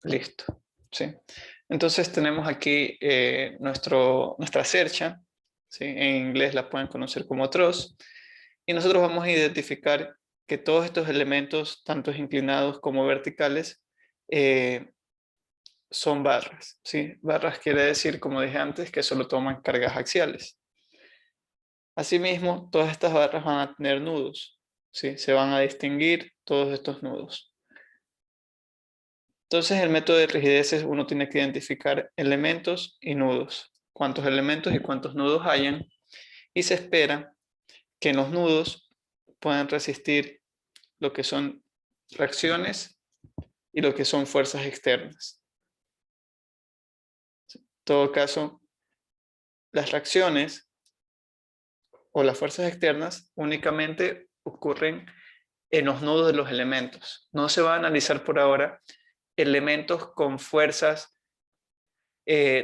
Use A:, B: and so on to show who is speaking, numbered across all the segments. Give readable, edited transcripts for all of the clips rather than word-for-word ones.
A: Listo. ¿Sí? Entonces tenemos aquí nuestra cercha. ¿Sí? En inglés la pueden conocer como trough. Y nosotros vamos a identificar que todos estos elementos, tanto inclinados como verticales, son barras. ¿Sí? Barras quiere decir, como dije antes, que solo toman cargas axiales. Asimismo, todas estas barras van a tener nudos. ¿Sí? Se van a distinguir todos estos nudos. Entonces, el método de rigideces uno tiene que identificar elementos y nudos. Cuántos elementos y cuántos nudos hayan. Y se espera que en los nudos puedan resistir lo que son reacciones y lo que son fuerzas externas. En todo caso, las reacciones o las fuerzas externas únicamente ocurren en los nudos de los elementos. No se va a analizar por ahora elementos con fuerzas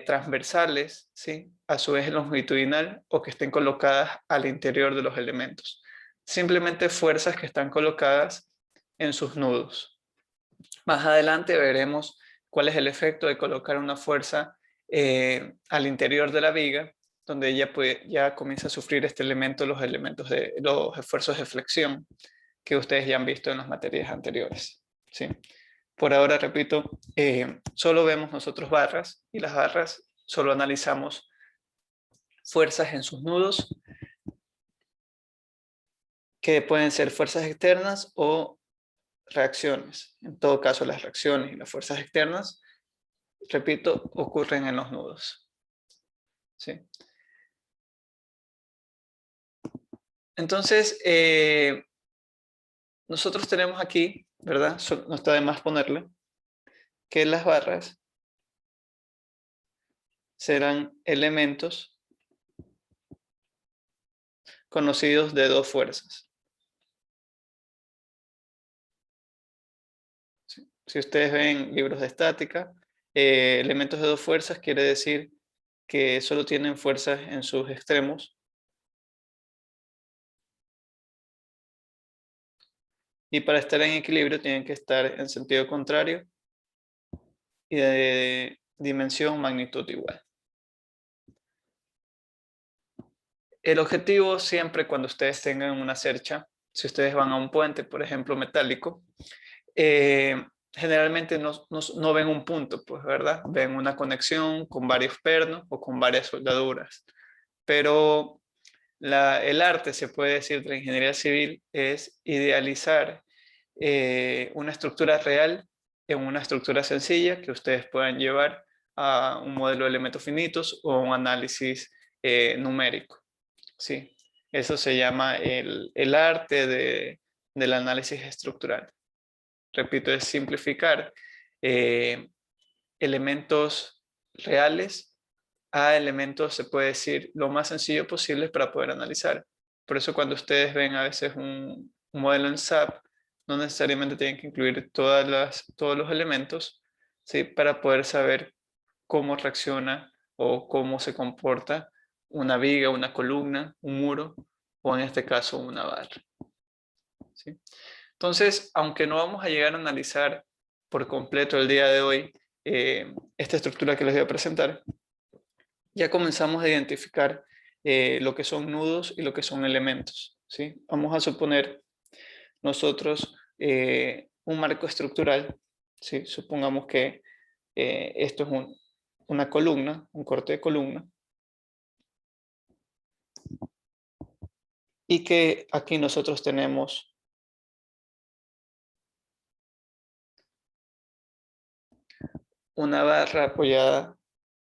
A: transversales, ¿sí? A su eje longitudinal o que estén colocadas al interior de los elementos. Simplemente fuerzas que están colocadas en sus nudos. Más adelante veremos cuál es el efecto de colocar una fuerza al interior de la viga, donde ella ya comienza a sufrir este elemento, los esfuerzos de flexión que ustedes ya han visto en las materias anteriores. ¿Sí? Por ahora, repito, solo vemos nosotros barras y las barras solo analizamos fuerzas en sus nudos que pueden ser fuerzas externas o reacciones. En todo caso, las reacciones y las fuerzas externas, repito, ocurren en los nudos. ¿Sí? Entonces, nosotros tenemos aquí, ¿verdad? No está de más ponerle, que las barras serán elementos conocidos de dos fuerzas. ¿Sí? Si ustedes ven libros de estática, elementos de dos fuerzas quiere decir que solo tienen fuerzas en sus extremos. Y para estar en equilibrio tienen que estar en sentido contrario y de dimensión, magnitud igual. El objetivo siempre cuando ustedes tengan una cercha, si ustedes van a un puente, por ejemplo, metálico, generalmente no ven un punto, pues, ¿verdad? Ven una conexión con varios pernos o con varias soldaduras. Pero el arte, se puede decir, de la ingeniería civil es idealizar una estructura real en una estructura sencilla que ustedes puedan llevar a un modelo de elementos finitos o un análisis numérico. ¿Sí? Eso se llama el arte del análisis estructural. Repito, es simplificar elementos reales a elementos, se puede decir, lo más sencillo posible para poder analizar. Por eso cuando ustedes ven a veces un modelo en SAP, no necesariamente tienen que incluir todos los elementos, ¿sí? Para poder saber cómo reacciona o cómo se comporta una viga, una columna, un muro o en este caso una barra. ¿Sí? Entonces, aunque no vamos a llegar a analizar por completo el día de hoy esta estructura que les voy a presentar, ya comenzamos a identificar lo que son nudos y lo que son elementos. ¿Sí? Vamos a suponer nosotros un marco estructural. ¿Sí? Supongamos que esto es una columna, un corte de columna, y que aquí nosotros tenemos una barra apoyada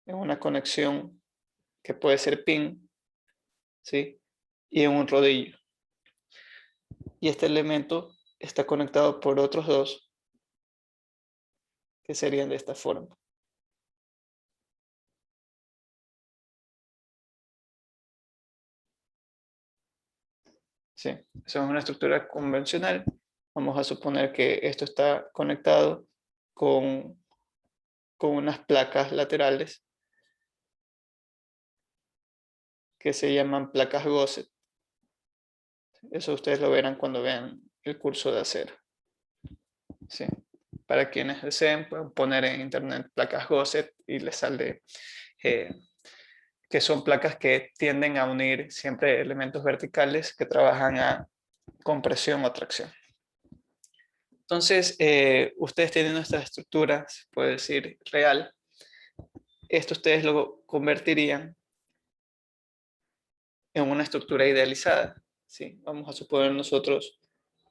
A: en una conexión que puede ser pin, ¿sí? Y en un rodillo. Y este elemento está conectado por otros dos que serían de esta forma. Sí, eso es una estructura convencional. Vamos a suponer que esto está conectado con unas placas laterales que se llaman placas Gosset. Eso ustedes lo verán cuando vean el curso de acero. Sí. Para quienes deseen, pueden poner en internet placas GOSET y les sale que son placas que tienden a unir siempre elementos verticales que trabajan a compresión o tracción. Entonces, ustedes tienen nuestra estructura, se puede decir, real. Esto ustedes lo convertirían en una estructura idealizada. ¿Sí? Vamos a suponer nosotros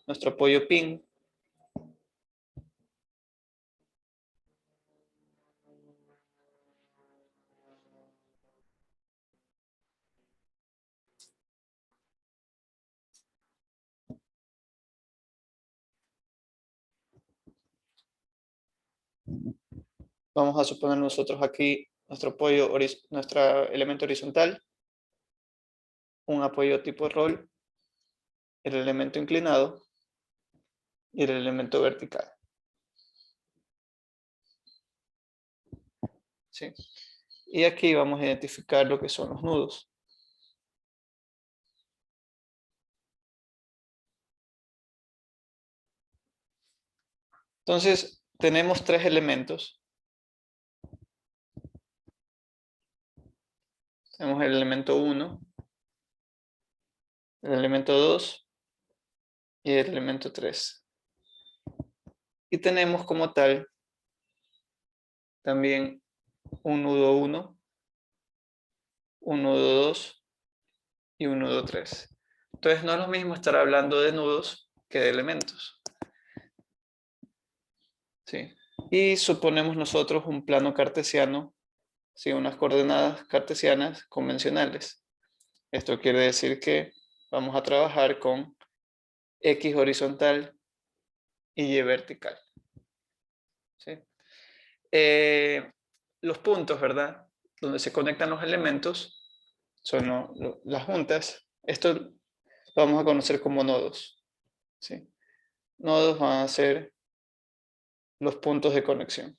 A: nuestro apoyo pin. Vamos a suponer nosotros aquí nuestro apoyo, nuestro elemento horizontal, un apoyo tipo rol, el elemento inclinado y el elemento vertical. ¿Sí? Y aquí vamos a identificar lo que son los nudos. Entonces, tenemos tres elementos. Tenemos el elemento 1, el elemento 2 y el elemento 3. Y tenemos como tal también un nudo 1, un nudo 2 y un nudo 3. Entonces no es lo mismo estar hablando de nudos que de elementos. ¿Sí? Y suponemos nosotros un plano cartesiano, ¿sí? Unas coordenadas cartesianas convencionales. Esto quiere decir que vamos a trabajar con X horizontal y Y vertical. ¿Sí? Los puntos, ¿verdad? Donde se conectan los elementos son las juntas. Esto lo vamos a conocer como nodos. ¿Sí? Nodos van a ser los puntos de conexión.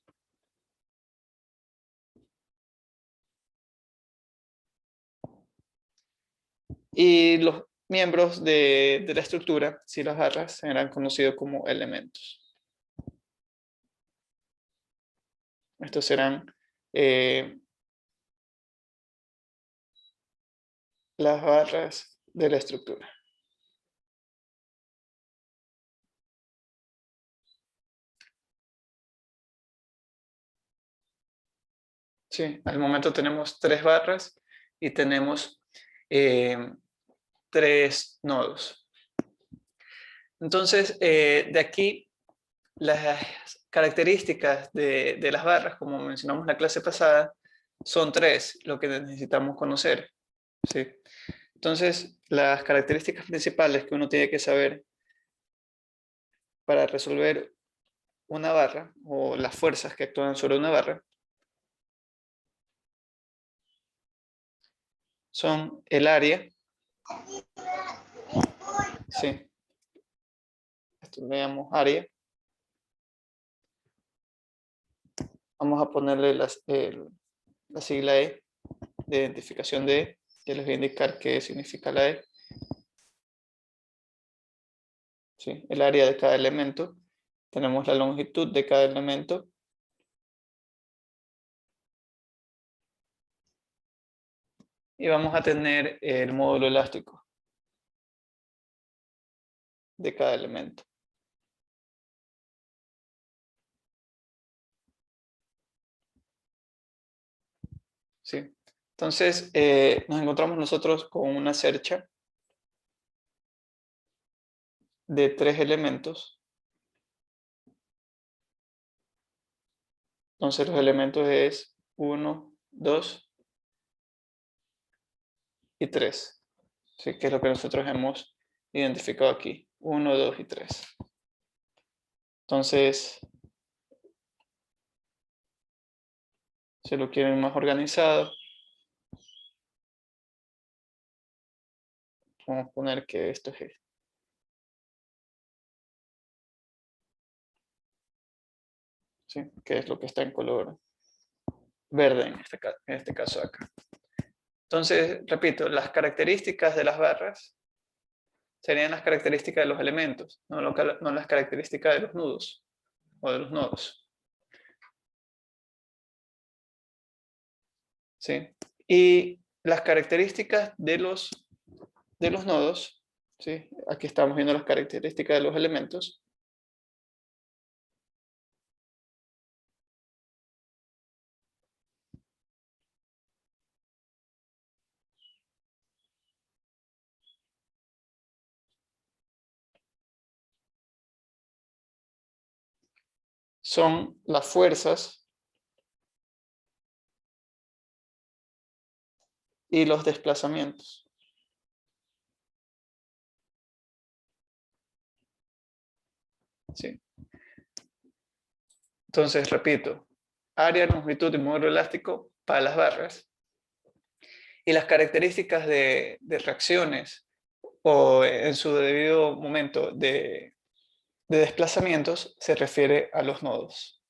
A: Y los miembros de la estructura, si las barras, serán conocidos como elementos. Estos serán las barras de la estructura. Sí, al momento tenemos 3 barras y tenemos 3 nodos. Entonces, de aquí, las características de las barras, como mencionamos en la clase pasada, son 3, lo que necesitamos conocer. ¿Sí? Entonces, las características principales que uno tiene que saber para resolver una barra, o las fuerzas que actúan sobre una barra, son el área. Sí, esto veamos área. Vamos a ponerle la sigla E de identificación de E. Ya les voy a indicar qué significa la E. ¿Sí? El área de cada elemento. Tenemos la longitud de cada elemento. Y vamos a tener el módulo elástico de cada elemento. ¿Sí? Entonces, nos encontramos nosotros con una cercha de 3 elementos. Entonces, los elementos es 1, 2 y 3. ¿Sí? Que es lo que nosotros hemos identificado aquí. 1, 2 y 3. Entonces, si lo quieren más organizado, vamos a poner que esto es esto. ¿Sí? Que es lo que está en color verde en este caso acá. Entonces, repito, las características de las barras serían las características de los elementos, no las características de los nudos. o de los nodos. ¿Sí? Y las características de los nodos, ¿sí? Aquí estamos viendo las características de los elementos. Son las fuerzas y los desplazamientos. ¿Sí? Entonces, repito, área, longitud y módulo elástico para las barras. Y las características de reacciones o en su debido momento de desplazamientos se refiere a los nodos.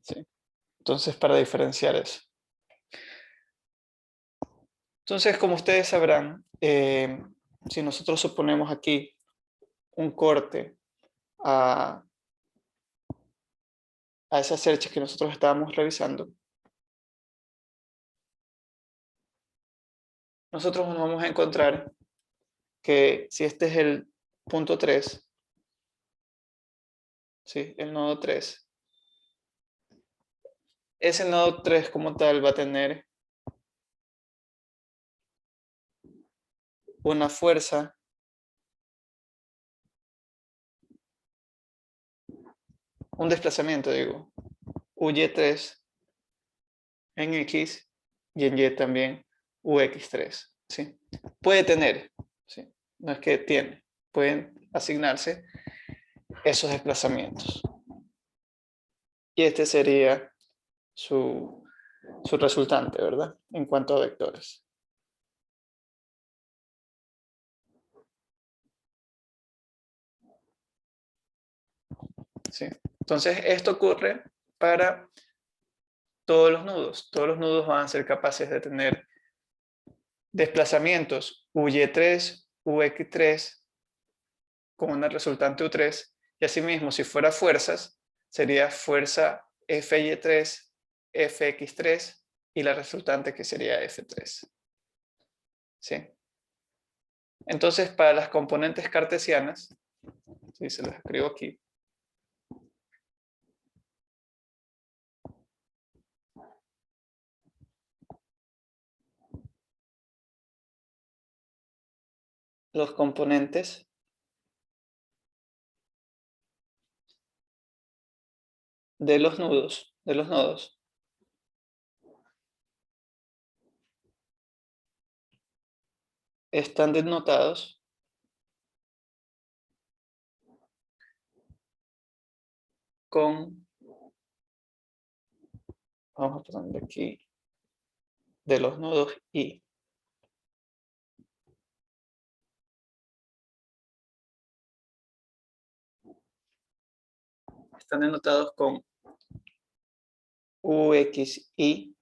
A: ¿Sí? Entonces, para diferenciar eso. Entonces, como ustedes sabrán, si nosotros suponemos aquí un corte a esas cerchas que nosotros estábamos revisando, nosotros nos vamos a encontrar que si este es el punto 3, ¿sí? El nodo 3, ese nodo 3 como tal va a tener una fuerza un desplazamiento, digo, UY3 en X y en Y también UX3, ¿sí? Puede tener, ¿sí? No es que tiene, pueden asignarse esos desplazamientos. Y este sería su resultante, ¿verdad? En cuanto a vectores. ¿Sí? Entonces, esto ocurre para todos los nudos. Todos los nudos van a ser capaces de tener desplazamientos UY3, UX3 con una resultante U3. Y asimismo, si fuera fuerzas, sería fuerza FY3, FX3 y la resultante que sería F3. ¿Sí? Entonces, para las componentes cartesianas, ¿sí? Se las escribo aquí. Los componentes de los nodos, están denotados con, vamos a poner aquí, de los nodos I. Están denotados con UXI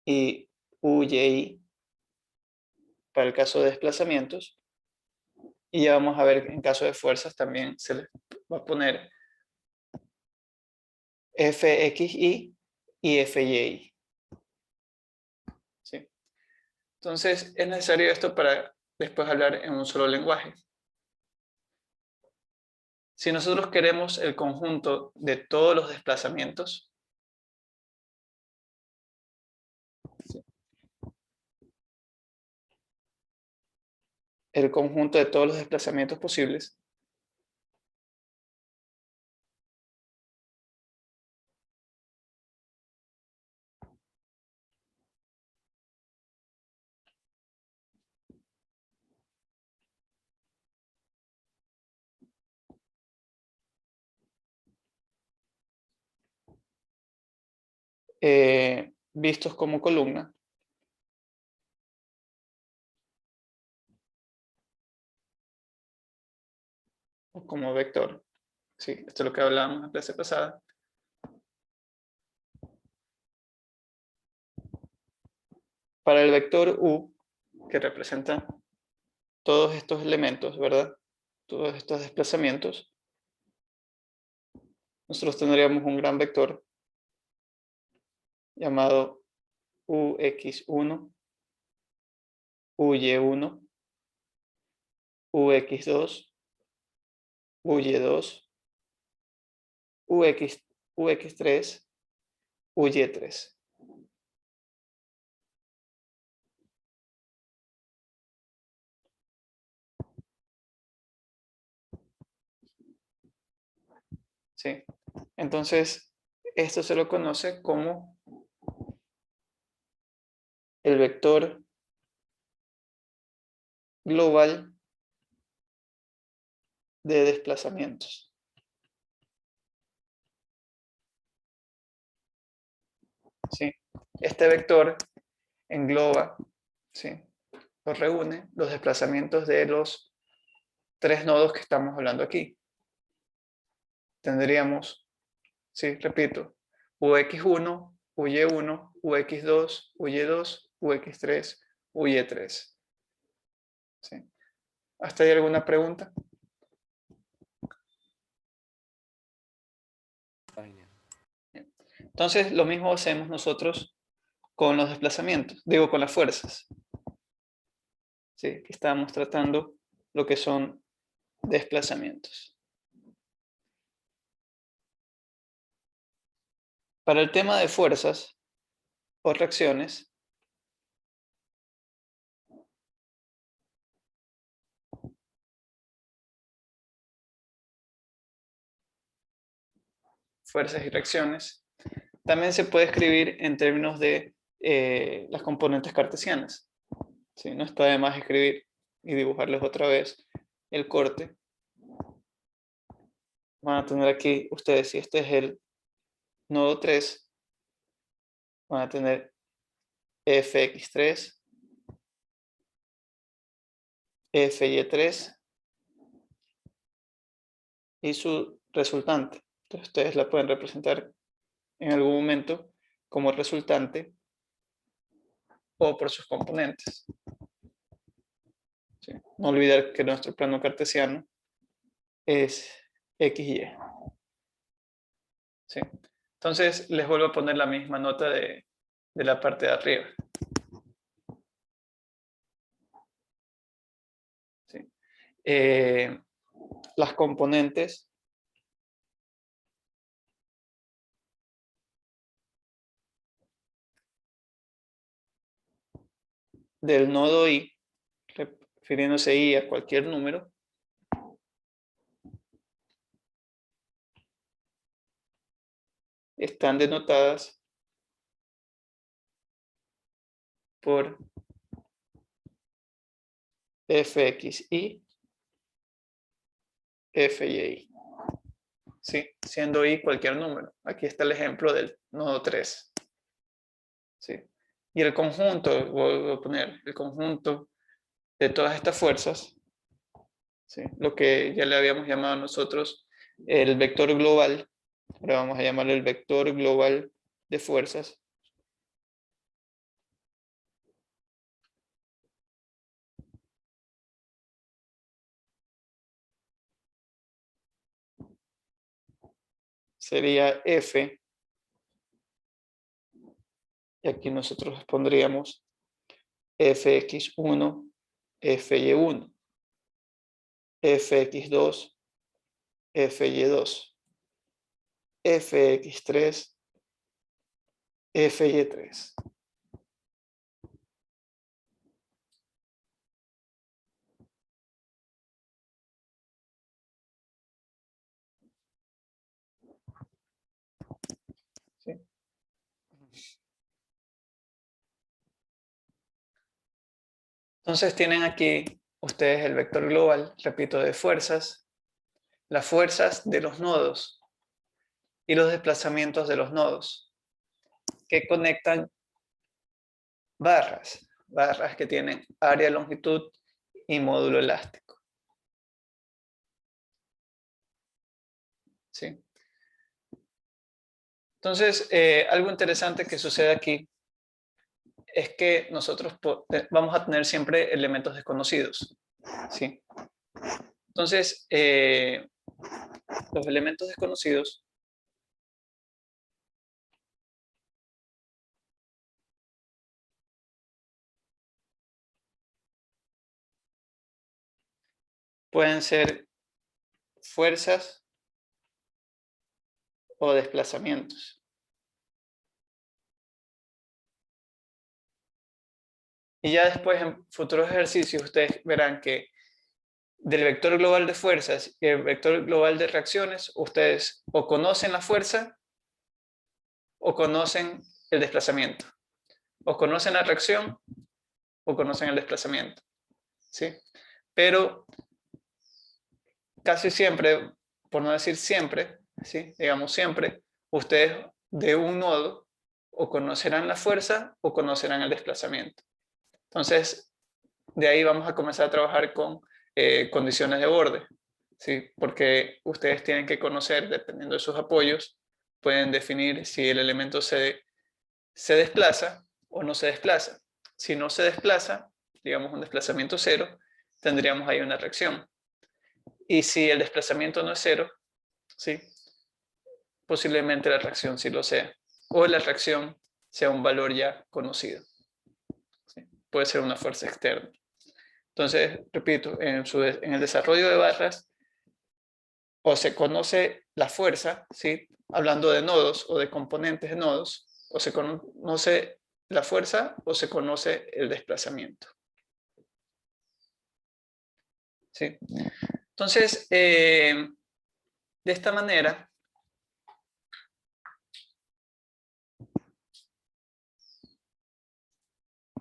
A: y UYI para el caso de desplazamientos. Y ya vamos a ver en caso de fuerzas también se les va a poner FXI y FYI. ¿Sí? Entonces es necesario esto para después hablar en un solo lenguaje. Si nosotros queremos el conjunto de todos los desplazamientos, ¿sí? El conjunto de todos los desplazamientos posibles, vistos como columna, o como vector. Sí, esto es lo que hablábamos en la clase pasada. Para el vector U, que representa todos estos elementos, ¿verdad? Todos estos desplazamientos, nosotros tendríamos un gran vector llamado ux1, uy1, ux2, uy2, ux3, uy3. ¿Sí? Entonces, esto se lo conoce como el vector global de desplazamientos. ¿Sí? Este vector engloba, ¿sí?, o reúne los desplazamientos de los tres nodos que estamos hablando aquí. Tendríamos, sí, repito, ux1, uy1, ux2, uy2, ux3, uy3. ¿Sí? ¿Hasta ahí alguna pregunta? Entonces, lo mismo hacemos nosotros con los desplazamientos, digo, con las fuerzas. ¿Sí? Aquí estamos tratando lo que son desplazamientos. Para el tema de fuerzas o reacciones, fuerzas y reacciones, también se puede escribir en términos de las componentes cartesianas. ¿Sí? No está de más escribir y dibujarles otra vez el corte. Van a tener aquí ustedes, si este es el nodo 3, van a tener fx3, fy3 y su resultante. Entonces ustedes la pueden representar en algún momento como resultante o por sus componentes. ¿Sí? No olvidar que nuestro plano cartesiano es x y y. ¿Sí? Entonces les vuelvo a poner la misma nota de la parte de arriba. ¿Sí? Las componentes del nodo i, refiriéndose i a cualquier número, están denotadas por fxi, fyi. ¿Sí? Siendo i cualquier número. Aquí está el ejemplo del nodo 3. ¿Sí? Y el conjunto, voy a poner el conjunto de todas estas fuerzas, ¿sí?, lo que ya le habíamos llamado nosotros el vector global, ahora vamos a llamarlo el vector global de fuerzas, sería F, y aquí nosotros pondríamos fx1, fy1, fx2, fy2, fx3, fy3. ¿Sí? Entonces tienen aquí ustedes el vector global, repito, de fuerzas, las fuerzas de los nodos y los desplazamientos de los nodos que conectan barras que tienen área, longitud y módulo elástico. ¿Sí? Entonces, algo interesante que sucede aquí es que nosotros vamos a tener siempre elementos desconocidos. ¿Sí? Entonces, los elementos desconocidos pueden ser fuerzas o desplazamientos. Y ya después en futuros ejercicios ustedes verán que del vector global de fuerzas y el vector global de reacciones, ustedes o conocen la fuerza o conocen el desplazamiento. O conocen la reacción o conocen el desplazamiento. ¿Sí? Pero casi siempre, por no decir siempre, ¿sí? Digamos siempre, ustedes de un nodo o conocerán la fuerza o conocerán el desplazamiento. Entonces, de ahí vamos a comenzar a trabajar con condiciones de borde, ¿sí? Porque ustedes tienen que conocer, dependiendo de sus apoyos, pueden definir si el elemento se desplaza o no se desplaza. Si no se desplaza, digamos un desplazamiento cero, tendríamos ahí una reacción. Y si el desplazamiento no es cero, ¿sí? Posiblemente la reacción sí lo sea. O la reacción sea un valor ya conocido. ¿Sí? Puede ser una fuerza externa. Entonces, repito, en el desarrollo de barras, o se conoce la fuerza, ¿sí? Hablando de nodos o de componentes de nodos, o se conoce la fuerza o se conoce el desplazamiento. ¿Sí? Entonces, de esta manera,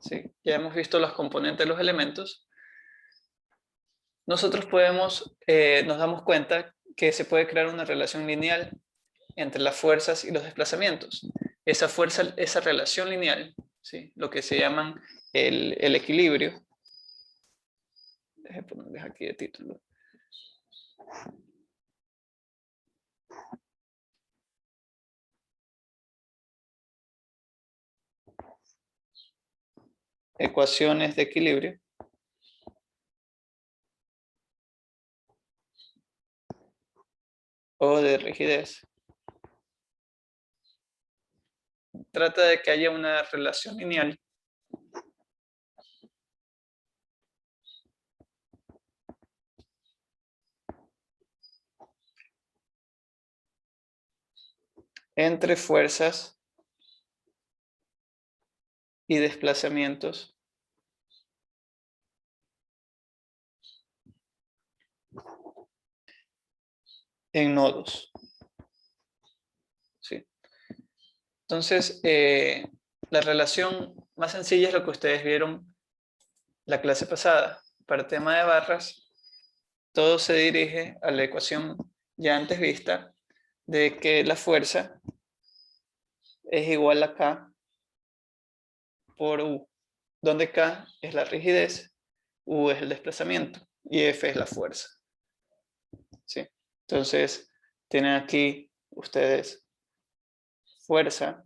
A: ¿sí? Ya hemos visto los componentes de los elementos. Nosotros nos damos cuenta que se puede crear una relación lineal entre las fuerzas y los desplazamientos. Esa relación lineal, ¿sí? Lo que se llaman el equilibrio. Déjenme ponerles aquí de título. Ecuaciones de equilibrio. O de rigidez. Trata de que haya una relación lineal entre fuerzas y desplazamientos en nodos. ¿Sí? Entonces, la relación más sencilla es lo que ustedes vieron la clase pasada. Para el tema de barras, todo se dirige a la ecuación ya antes vista de que la fuerza es igual a K por U, donde K es la rigidez, U es el desplazamiento y F es la fuerza. ¿Sí? Entonces, tienen aquí ustedes fuerza,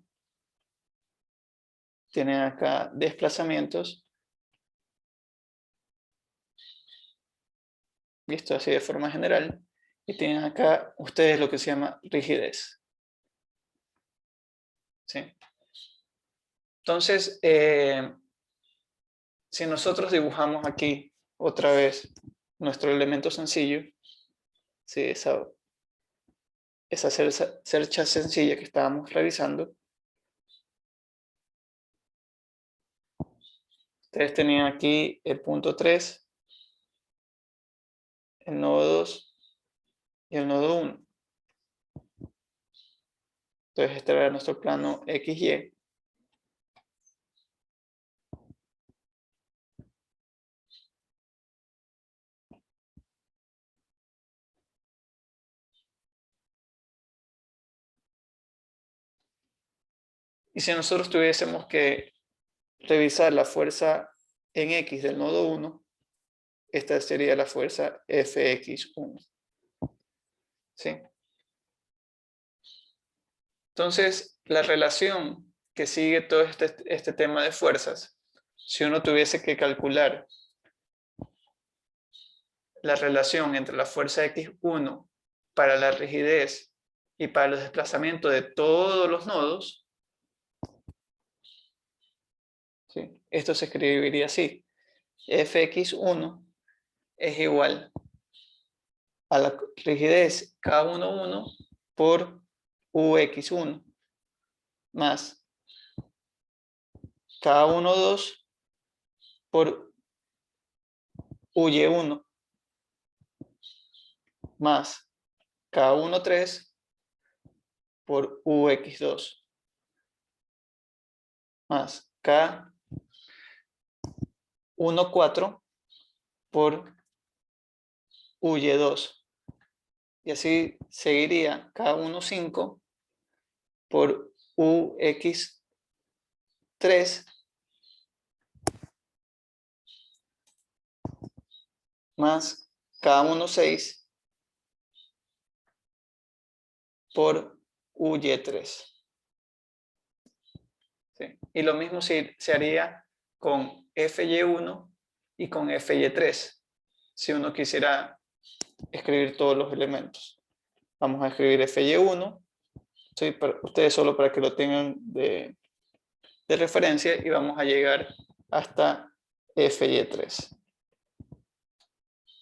A: tienen acá desplazamientos, visto así de forma general, y tienen acá ustedes lo que se llama rigidez. ¿Sí? Entonces, si nosotros dibujamos aquí otra vez nuestro elemento sencillo, ¿sí? esa cercha sencilla que estábamos revisando, ustedes tenían aquí el punto 3, el nodo 2 y el nodo 1. Entonces este era nuestro plano XY. Y si nosotros tuviésemos que revisar la fuerza en X del nodo 1, esta sería la fuerza Fx1. ¿Sí? Entonces, la relación que sigue todo este tema de fuerzas, si uno tuviese que calcular la relación entre la fuerza X1 para la rigidez y para los desplazamientos de todos los nodos, ¿sí? Esto se escribiría así. Fx1 es igual a la rigidez K11 por UX1 más K12 por UY1 más K13 por UX2 más K14 por UY2. Y así seguiría K15 por UX3 más K16 por UY3. ¿Sí? Y lo mismo se haría con FY1 y con FY3, si uno quisiera escribir todos los elementos. Vamos a escribir FY1, ¿sí? Para ustedes solo para que lo tengan de referencia, y vamos a llegar hasta FY3.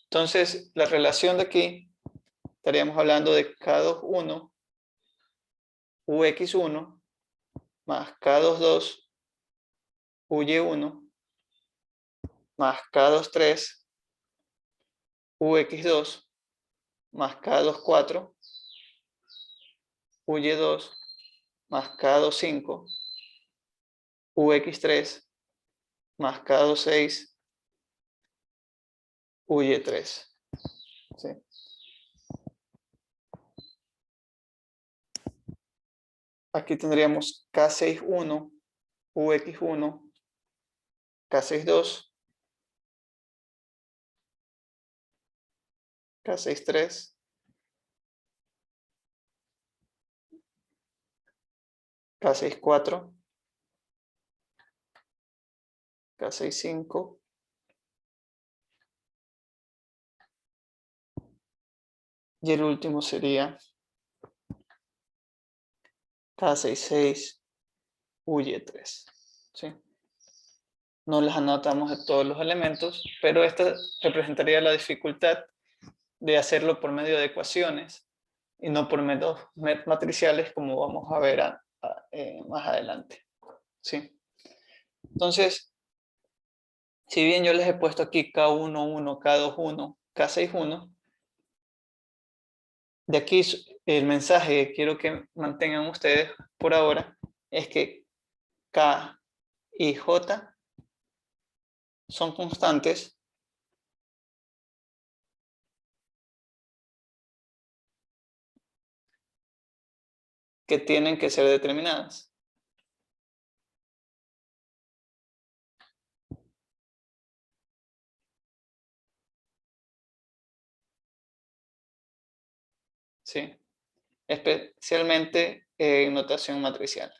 A: Entonces, la relación de aquí, estaríamos hablando de K21 UX1 más K22 UY1 más K23 UX2 más K24 UY2 más K25 UX3 más K26 UY3. ¿Sí? Aquí tendríamos K61 UX1 K62 K63 K64 K65 y el último sería K66 UY3. ¿Sí? No las anotamos de todos los elementos, pero esta representaría la dificultad de hacerlo por medio de ecuaciones y no por métodos matriciales, como vamos a ver más adelante. ¿Sí? Entonces, si bien yo les he puesto aquí K11, K21, K61, de aquí el mensaje que quiero que mantengan ustedes por ahora es que K y J son constantes que tienen que ser determinadas. ¿Sí? Especialmente en notación matricial.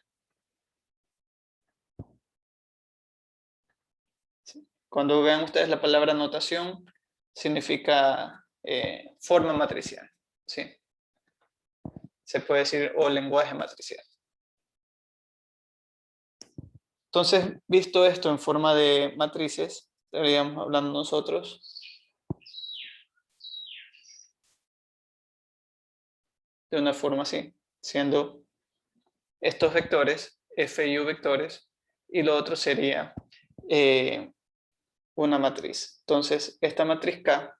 A: ¿Sí? Cuando vean ustedes la palabra notación, significa forma matricial. ¿Sí? Se puede decir o lenguaje matricial. Entonces, visto esto en forma de matrices, estaríamos hablando nosotros de una forma así, siendo estos vectores, F y U vectores, y lo otro sería una matriz. Entonces, esta matriz K,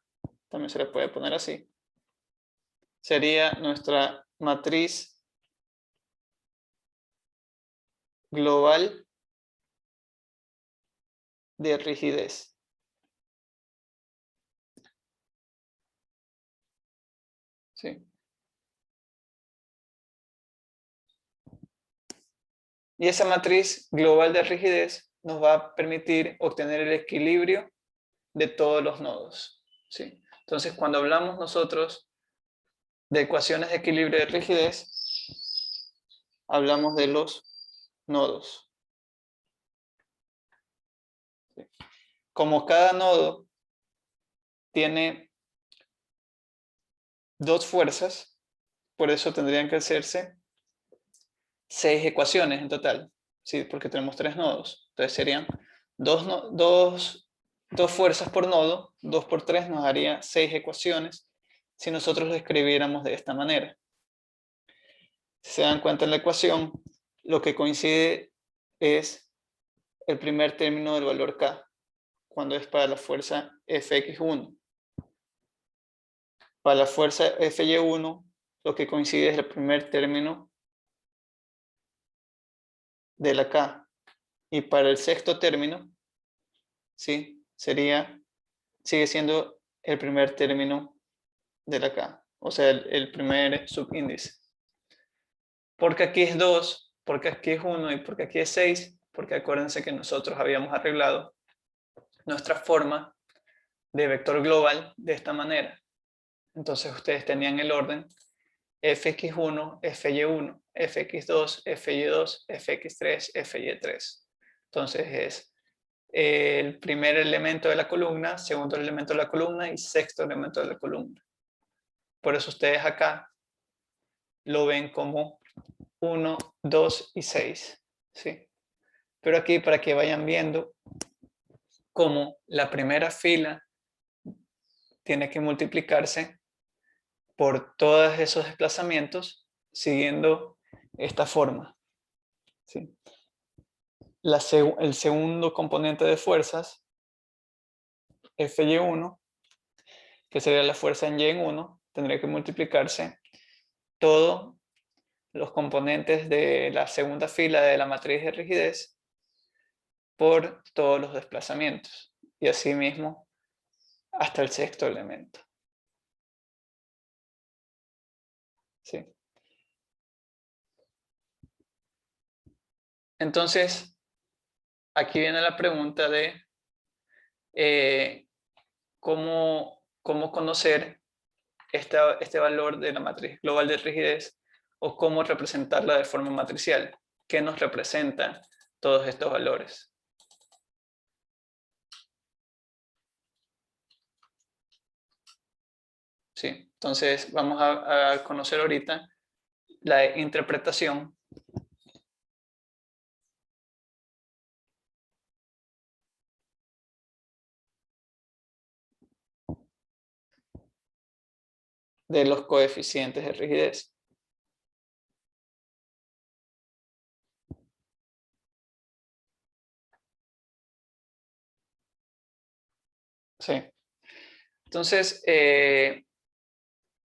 A: también se le puede poner así, sería nuestra matriz global de rigidez. ¿Sí? Y esa matriz global de rigidez nos va a permitir obtener el equilibrio de todos los nodos. ¿Sí? Entonces, cuando hablamos nosotros de ecuaciones de equilibrio de rigidez, hablamos de los nodos. ¿Sí? Como cada nodo tiene dos fuerzas, por eso tendrían que hacerse 6 ecuaciones en total, ¿sí? Porque tenemos 3 nodos. Entonces serían dos fuerzas por nodo, 2 por 3 nos daría 6 ecuaciones, si nosotros lo escribiéramos de esta manera. Si se dan cuenta en la ecuación, lo que coincide es el primer término del valor K, cuando es para la fuerza Fx1. Para la fuerza Fy1, lo que coincide es el primer término de la K. Y para el sexto término, ¿sí? Sigue siendo el primer término de la K, o sea, el primer subíndice. Porque aquí es 2, porque aquí es 1 y porque aquí es 6, porque acuérdense que nosotros habíamos arreglado nuestra forma de vector global de esta manera. Entonces ustedes tenían el orden fx1, fy1, fx2, fy2, fx3, fy3. Entonces es el primer elemento de la columna, segundo elemento de la columna y sexto elemento de la columna. Por eso ustedes acá lo ven como 1, 2 y 6. ¿Sí? Pero aquí para que vayan viendo cómo la primera fila tiene que multiplicarse por todos esos desplazamientos siguiendo esta forma. ¿Sí? El segundo componente de fuerzas, Fy1, que sería la fuerza en Y en 1, tendría que multiplicarse todos los componentes de la segunda fila de la matriz de rigidez por todos los desplazamientos. Y asimismo hasta el sexto elemento. ¿Sí? Entonces, aquí viene la pregunta de cómo conocer este valor de la matriz global de rigidez o cómo representarla de forma matricial. ¿Qué nos representan todos estos valores? Sí, entonces vamos a conocer ahorita la interpretación de los coeficientes de rigidez. Sí. Entonces,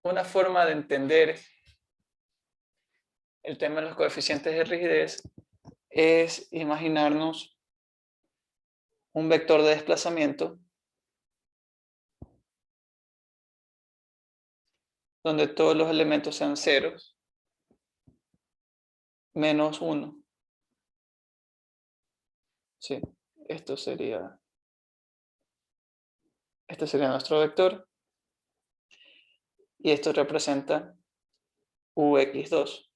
A: una forma de entender el tema de los coeficientes de rigidez es imaginarnos un vector de desplazamiento donde todos los elementos sean ceros menos 1. Sí, este sería nuestro vector y esto representa Ux2,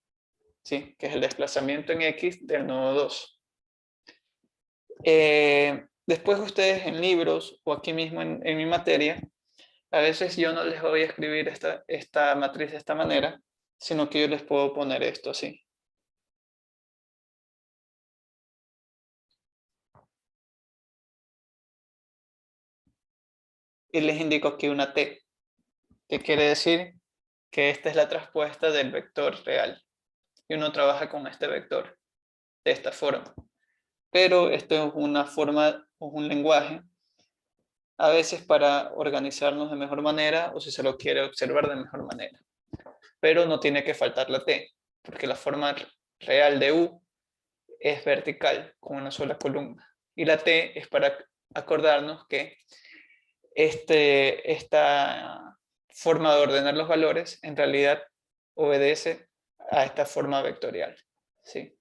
A: ¿sí? Que es el desplazamiento en X del nodo 2. Después ustedes en libros o aquí mismo en mi materia, a veces yo no les voy a escribir esta matriz de esta manera, sino que yo les puedo poner esto así. Y les indico aquí una T, que quiere decir que esta es la traspuesta del vector real. Y uno trabaja con este vector de esta forma. Pero esto es una forma o un lenguaje a veces para organizarnos de mejor manera o si se lo quiere observar de mejor manera. Pero no tiene que faltar la T, porque la forma real de U es vertical, con una sola columna. Y la T es para acordarnos que esta forma de ordenar los valores en realidad obedece a esta forma vectorial. ¿Sí?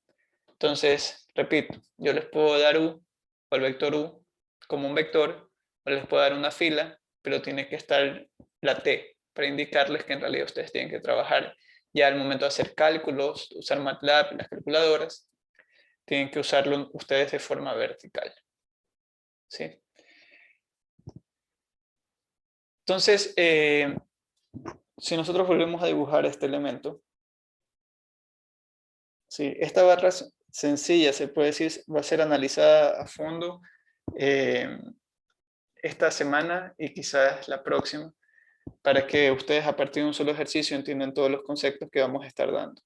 A: Entonces, repito, yo les puedo dar U o el vector U como un vector, o les puedo dar una fila, pero tiene que estar la T para indicarles que en realidad ustedes tienen que trabajar ya al momento de hacer cálculos, usar MATLAB, las calculadoras, tienen que usarlo ustedes de forma vertical. ¿Sí? Entonces, si nosotros volvemos a dibujar este elemento, ¿sí? Esta barra sencilla, se puede decir, va a ser analizada a fondo esta semana y quizás la próxima, para que ustedes a partir de un solo ejercicio entiendan todos los conceptos que vamos a estar dando.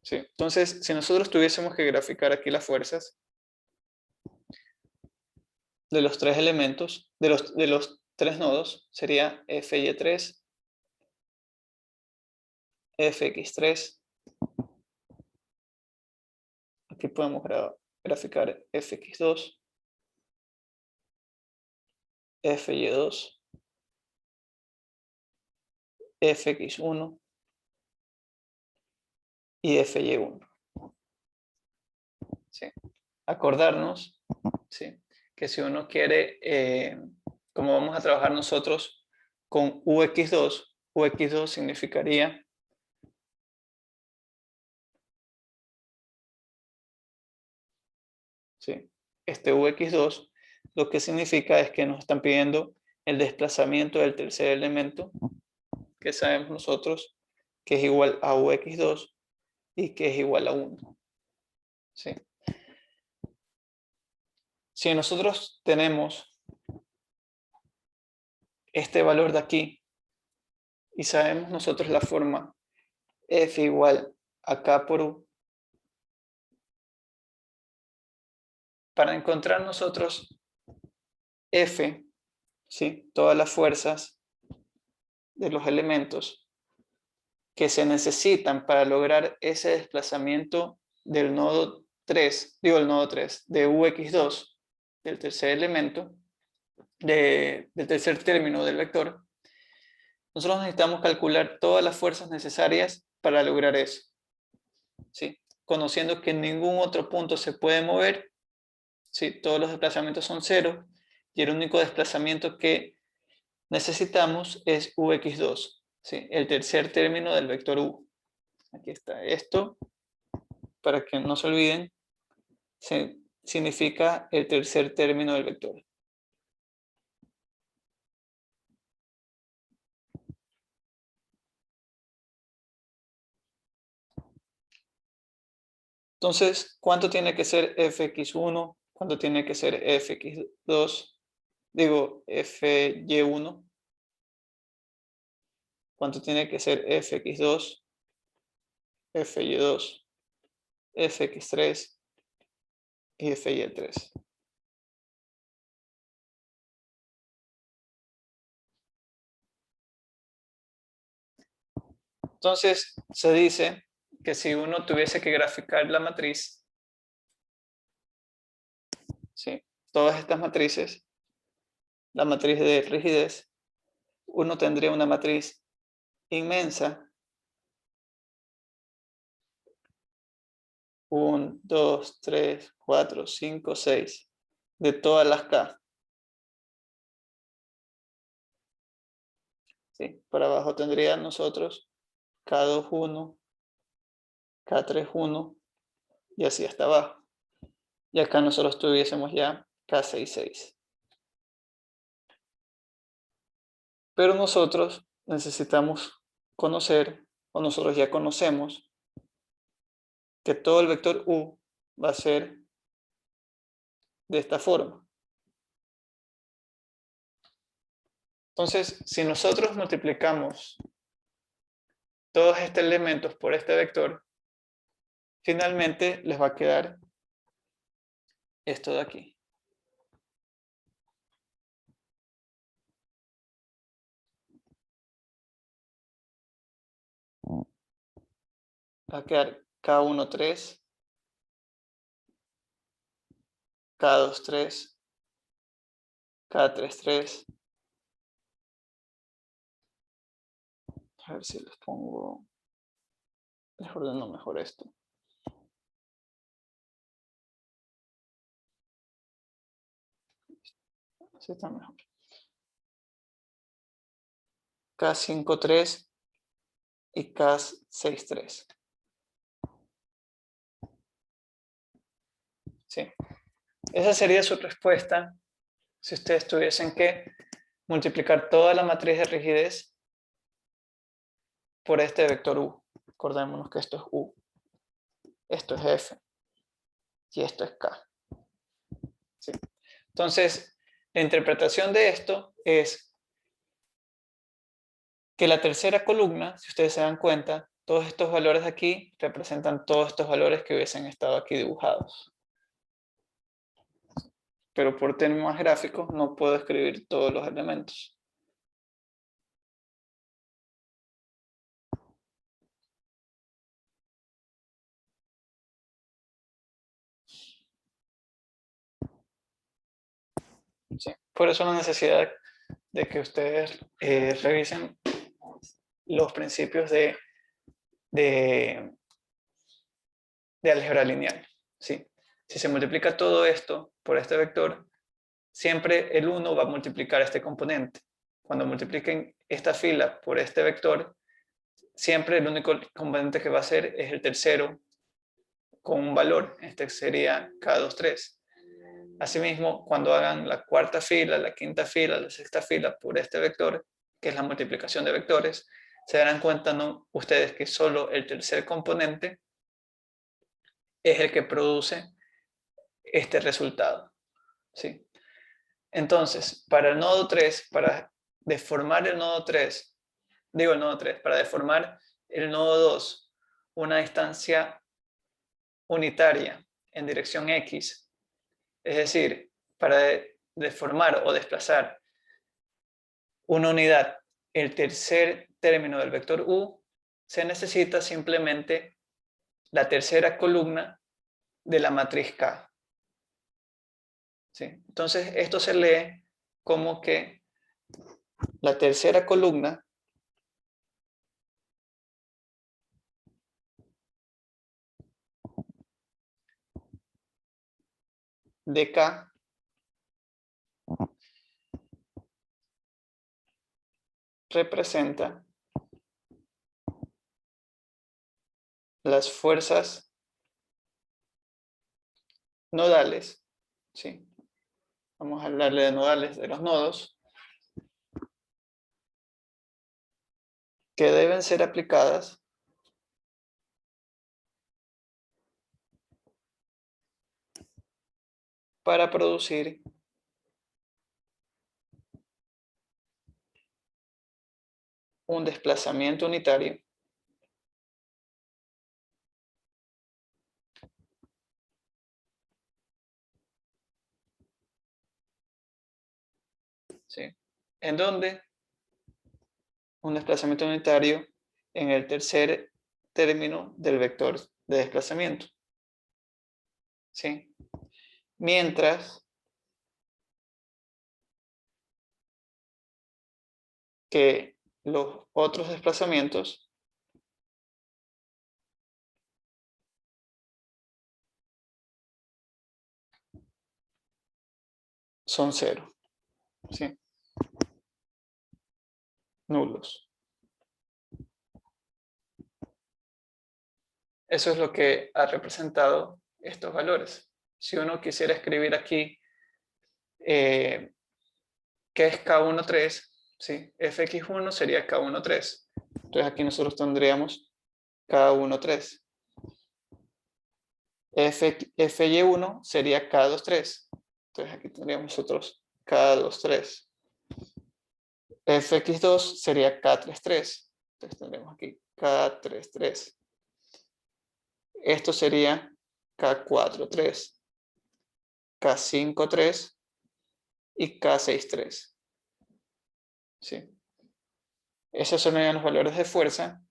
A: ¿Sí? Entonces, si nosotros tuviésemos que graficar aquí las fuerzas de los tres elementos, de los tres nodos, sería FY3, FX3, aquí podemos graficar FX2, FY2, FX1 y FY1. ¿Sí? Acordarnos, ¿sí?, que si uno quiere, como vamos a trabajar nosotros con UX2 significaría ¿sí? Este UX2 lo que significa es que nos están pidiendo el desplazamiento del tercer elemento, que sabemos nosotros que es igual a UX2 y que es igual a 1. ¿Sí? Si nosotros tenemos este valor de aquí y sabemos nosotros la forma F igual a K por U, para encontrar nosotros F, ¿sí?, todas las fuerzas de los elementos que se necesitan para lograr ese desplazamiento del nodo 3, el nodo 3, de UX2, del tercer elemento, del tercer término del vector, nosotros necesitamos calcular todas las fuerzas necesarias para lograr eso. ¿Sí? Conociendo que en ningún otro punto se puede mover, ¿sí?, todos los desplazamientos son cero, y el único desplazamiento que necesitamos es UX2, ¿sí?, el tercer término del vector U. Aquí está esto, para que no se olviden, significa el tercer término del vector. Entonces, ¿cuánto tiene que ser fx1? ¿Cuánto tiene que ser fx2? Digo, fy1. ¿Cuánto tiene que ser fx2? fy2, fx3 y fy3. Entonces, se dice que si uno tuviese que graficar la matriz, ¿sí?, todas estas matrices, la matriz de rigidez, uno tendría una matriz inmensa. 1, 2, 3, 4, 5, 6, de todas las K. ¿Sí? Por abajo tendrían nosotros K21, K31 y así hasta abajo. Y acá nosotros tuviésemos ya K66. Pero nosotros necesitamos conocer, o nosotros ya conocemos, que todo el vector U va a ser de esta forma. Entonces, si nosotros multiplicamos todos estos elementos por este vector, finalmente les va a quedar esto de aquí. Va a quedar K13, K23, K33. A ver si les pongo, les ordeno mejor esto. Así está mejor. K53 y K63. Sí. Esa sería su respuesta si ustedes tuviesen que multiplicar toda la matriz de rigidez por este vector U. Acordémonos que esto es U, esto es F y esto es K. ¿Sí? Entonces, la interpretación de esto es que la tercera columna, si ustedes se dan cuenta, todos estos valores de aquí representan todos estos valores que hubiesen estado aquí dibujados. Pero por términos gráficos no puedo escribir todos los elementos. ¿Sí? Por eso la necesidad de que ustedes revisen los principios de álgebra lineal. ¿Sí? Si se multiplica todo esto por este vector, siempre el 1 va a multiplicar este componente. Cuando multipliquen esta fila por este vector, siempre el único componente que va a ser es el tercero con un valor. Este sería K23. Asimismo, cuando hagan la cuarta fila, la quinta fila, la sexta fila por este vector, que es la multiplicación de vectores, se darán cuenta ustedes que solo el tercer componente es el que produce este resultado. ¿Sí? Entonces, para el nodo 3, para deformar el nodo 3, para deformar el nodo 2, una distancia unitaria en dirección X, es decir, para deformar o desplazar una unidad, el tercer término del vector U, se necesita simplemente la tercera columna de la matriz K. ¿Sí? Entonces, esto se lee como que la tercera columna de K representa las fuerzas nodales, ¿sí? Vamos a hablarle de nodales de los nodos, que deben ser aplicadas para producir un desplazamiento unitario ¿sí? ¿En dónde? Un desplazamiento unitario en el tercer término del vector de desplazamiento. ¿Sí? Mientras que los otros desplazamientos son cero. ¿Sí? Nulos. Eso es lo que ha representado estos valores. Si uno quisiera escribir aquí ¿qué es K13? ¿Sí? Fx1 sería K13. Entonces aquí nosotros tendríamos K13. Fy1 sería K23. Entonces aquí tendríamos nosotros K23. Fx2 sería K33. Entonces tendremos aquí K33. Esto sería K43, K53 y K63. ¿Sí? Esos son los valores de fuerza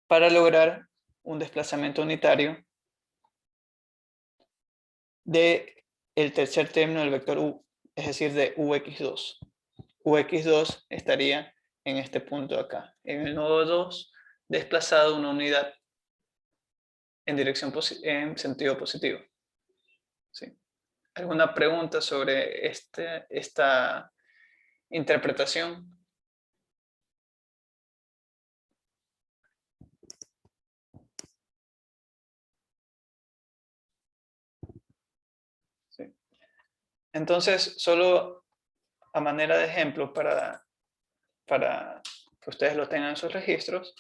A: para lograr un desplazamiento unitario de el tercer término del vector U, es decir, de Ux2. Ux2 estaría en este punto de acá, en el nodo 2, desplazado una unidad en sentido positivo. ¿Sí? ¿Alguna pregunta sobre esta interpretación? ¿Sí? Entonces, solo a manera de ejemplo para que ustedes lo tengan en sus registros,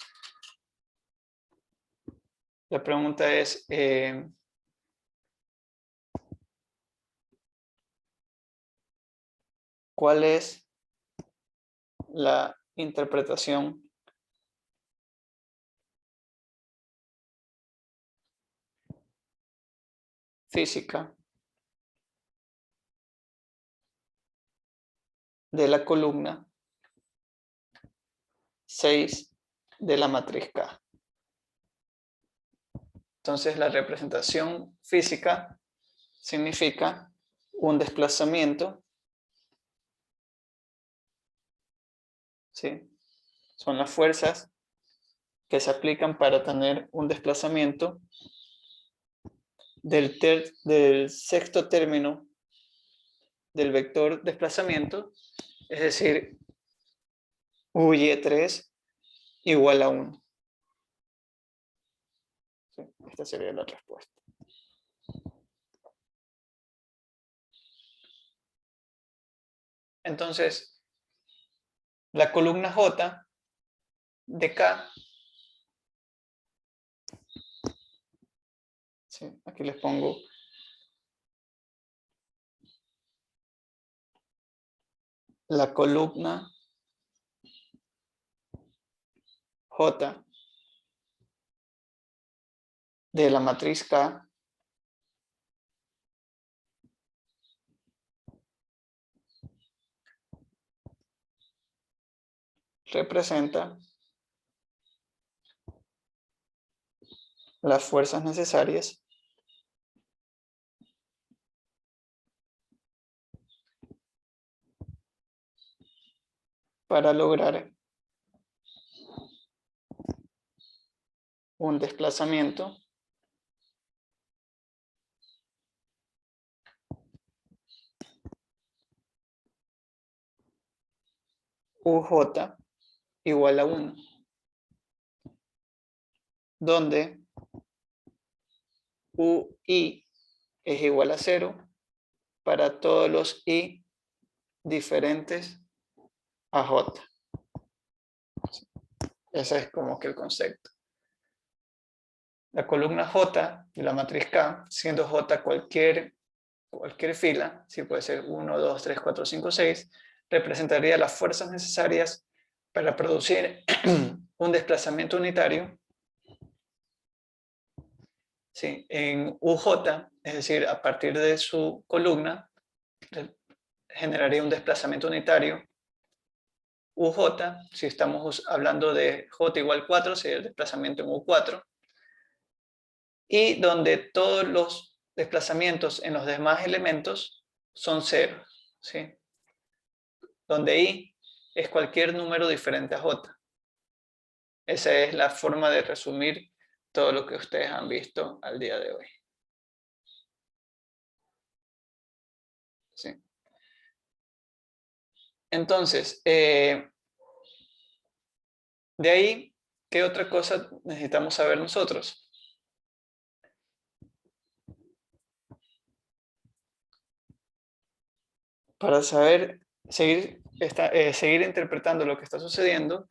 A: la pregunta es, ¿Cuál es la interpretación física de la columna 6 de la matriz K? Entonces, la representación física significa un desplazamiento, ¿sí? Son las fuerzas que se aplican para tener un desplazamiento del sexto término del vector desplazamiento, es decir, y3 igual a 1. ¿Sí? Esta sería la respuesta. Entonces, la columna J de K, ¿sí? Aquí les pongo la columna J de la matriz K representa las fuerzas necesarias para lograr un desplazamiento UJ igual a 1, donde UI es igual a 0 para todos los I diferentes a J. Ese es como que el concepto. La columna J de la matriz K, siendo J cualquier fila, si puede ser 1, 2, 3, 4, 5, 6, representaría las fuerzas necesarias para producir un desplazamiento unitario, ¿sí? En UJ, es decir, a partir de su columna, generaría un desplazamiento unitario. UJ, si estamos hablando de J igual 4, sería el desplazamiento en U4. Y donde todos los desplazamientos en los demás elementos son cero, ¿sí? Donde I es cualquier número diferente a J. Esa es la forma de resumir todo lo que ustedes han visto al día de hoy. ¿Sí? Entonces, de ahí, ¿qué otra cosa necesitamos saber nosotros? Para saber, seguir interpretando lo que está sucediendo,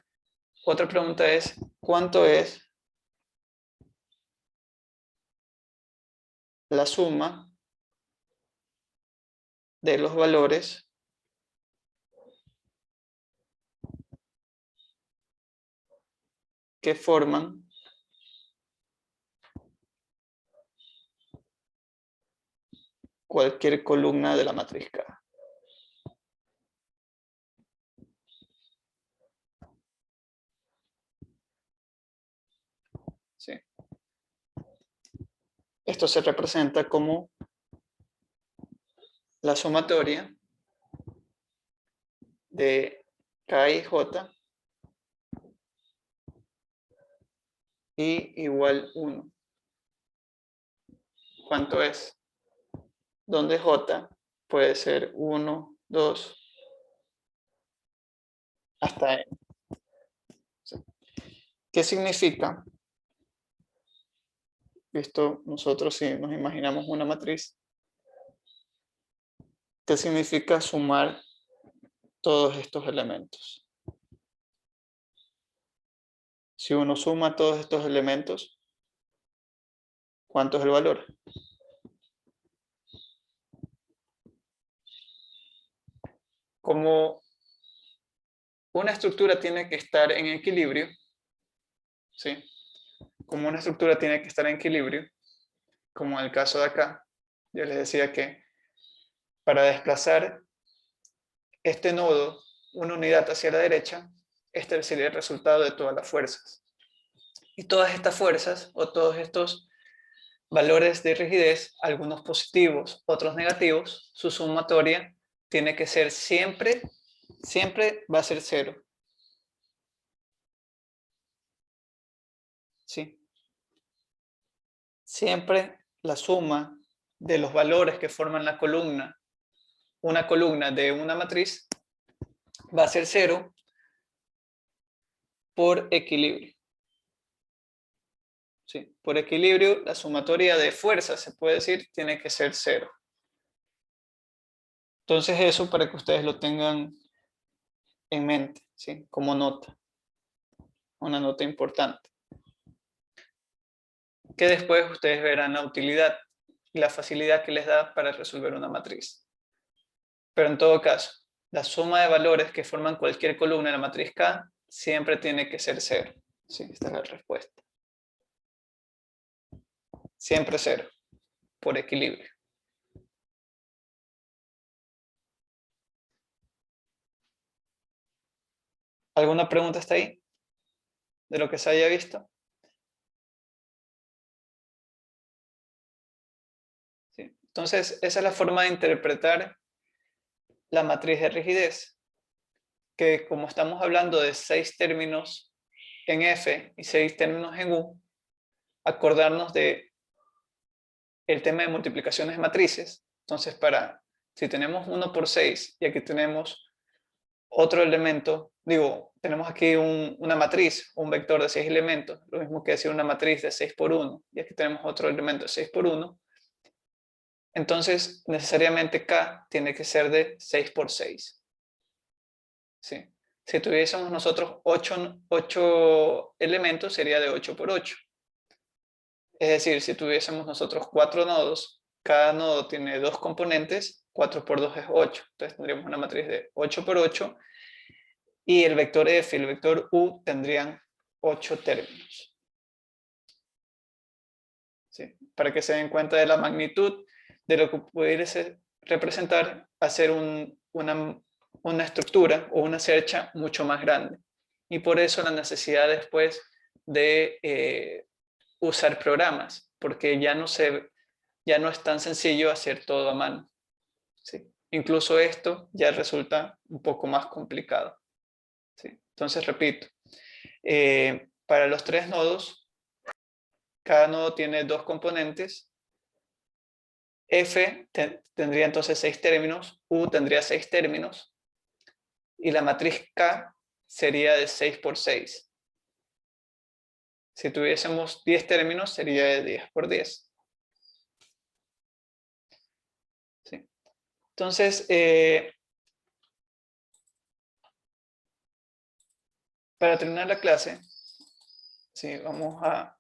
A: otra pregunta es, ¿cuánto es la suma de los valores que forman cualquier columna de la matriz K? ¿Sí? Esto se representa como la sumatoria de K y J y igual 1. ¿Cuánto es? Donde J puede ser 1, 2, hasta N. ¿Sí? ¿Qué significa? Esto nosotros si nos imaginamos una matriz, ¿qué significa sumar todos estos elementos? Si uno suma todos estos elementos, ¿cuánto es el valor? como una estructura tiene que estar en equilibrio, ¿sí? Como una estructura tiene que estar en equilibrio, como en el caso de acá, yo les decía que para desplazar este nodo una unidad hacia la derecha, este sería el resultado de todas las fuerzas. Y todas estas fuerzas o todos estos valores de rigidez, algunos positivos, otros negativos, su sumatoria tiene que ser siempre va a ser 0. ¿Sí? Siempre la suma de los valores que forman la columna, una columna de una matriz, va a ser 0 por equilibrio. ¿Sí? Por equilibrio, la sumatoria de fuerzas, se puede decir, tiene que ser 0. Entonces eso para que ustedes lo tengan en mente, ¿sí? Como nota, una nota importante. Que después ustedes verán la utilidad y la facilidad que les da para resolver una matriz. Pero en todo caso, la suma de valores que forman cualquier columna en la matriz K siempre tiene que ser 0. Sí, esta es la respuesta. Siempre 0, por equilibrio. ¿Alguna pregunta hasta ahí? ¿De lo que se haya visto? Sí. Entonces, esa es la forma de interpretar la matriz de rigidez, que como estamos hablando de 6 términos en F y 6 términos en U, acordarnos de el tema de multiplicaciones de matrices. Entonces, si tenemos 1 por 6 y aquí tenemos otro elemento, tenemos aquí una matriz, un vector de 6 elementos, lo mismo que decir una matriz de 6 por 1, y aquí tenemos otro elemento de 6 por 1, entonces necesariamente K tiene que ser de 6 por 6. ¿Sí? Si tuviésemos nosotros 8 elementos, sería de 8 por 8. Es decir, si tuviésemos nosotros 4 nodos, cada nodo tiene 2 componentes, 4 por 2 es 8. Entonces tendríamos una matriz de 8 por 8 y el vector F y el vector U tendrían 8 términos. ¿Sí? Para que se den cuenta de la magnitud de lo que pudiese representar hacer una estructura o una cercha mucho más grande. Y por eso la necesidad después de usar programas, porque ya no es tan sencillo hacer todo a mano. ¿Sí? Incluso esto ya resulta un poco más complicado. ¿Sí? Entonces, repito, para los 3 nodos, cada nodo tiene 2 componentes. F tendría entonces 6 términos, U tendría 6 términos, y la matriz K sería de 6 por 6. Si tuviésemos 10 términos, sería de 10 por 10. ¿Sí? Entonces, para terminar la clase, sí, vamos a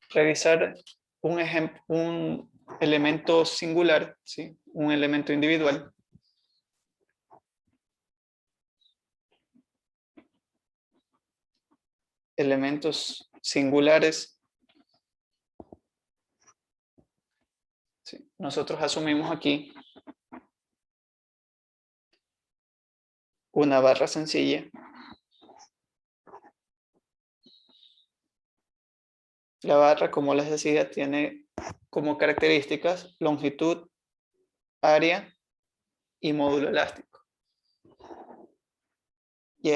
A: revisar un elemento singular, ¿sí? Un elemento individual. Elementos singulares. ¿Sí? Nosotros asumimos aquí una barra sencilla. La barra, como les decía, tiene como características longitud, área y módulo elástico. Y a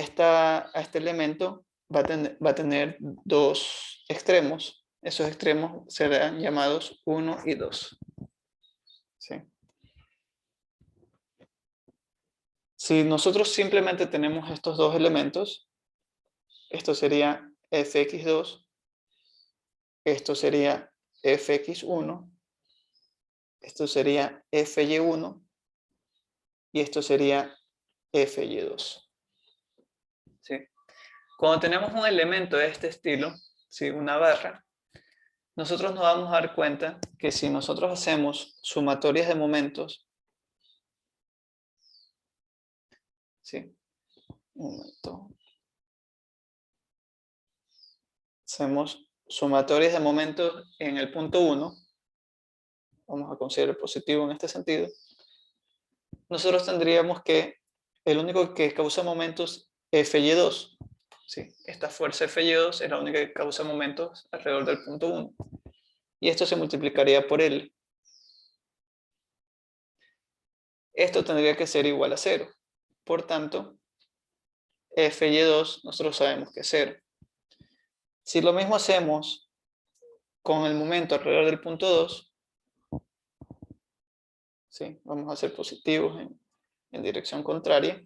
A: este elemento va a tener 2 extremos. Esos extremos serán llamados 1 y 2. ¿Sí? Si nosotros simplemente tenemos estos 2 elementos, esto sería fx2, esto sería fx1, esto sería fy1 y esto sería fy2. ¿Sí? Cuando tenemos un elemento de este estilo, ¿sí? Una barra, nosotros nos vamos a dar cuenta que si nosotros hacemos sumatorias de momentos, ¿sí? Un momento. Hacemos sumatorias de momentos en el punto 1, vamos a considerar positivo en este sentido, nosotros tendríamos que el único que causa momentos FY2, ¿sí? Esta fuerza FY2 es la única que causa momentos alrededor del punto 1. Y esto se multiplicaría por L. Esto tendría que ser igual a 0. Por tanto, FY2 nosotros sabemos que es 0. Si lo mismo hacemos con el momento alrededor del punto 2, ¿sí? Vamos a hacer positivos en dirección contraria.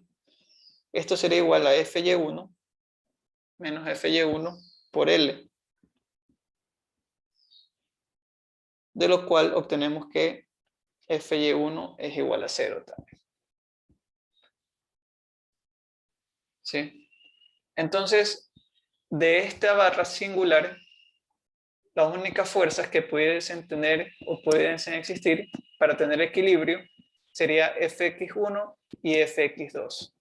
A: Esto sería igual a FY1 menos FY1 por L. De lo cual obtenemos que FY1 es igual a 0 también. ¿Sí? Entonces, de esta barra singular, las únicas fuerzas que pudiesen tener o pudiesen existir para tener equilibrio sería Fx1 y Fx2.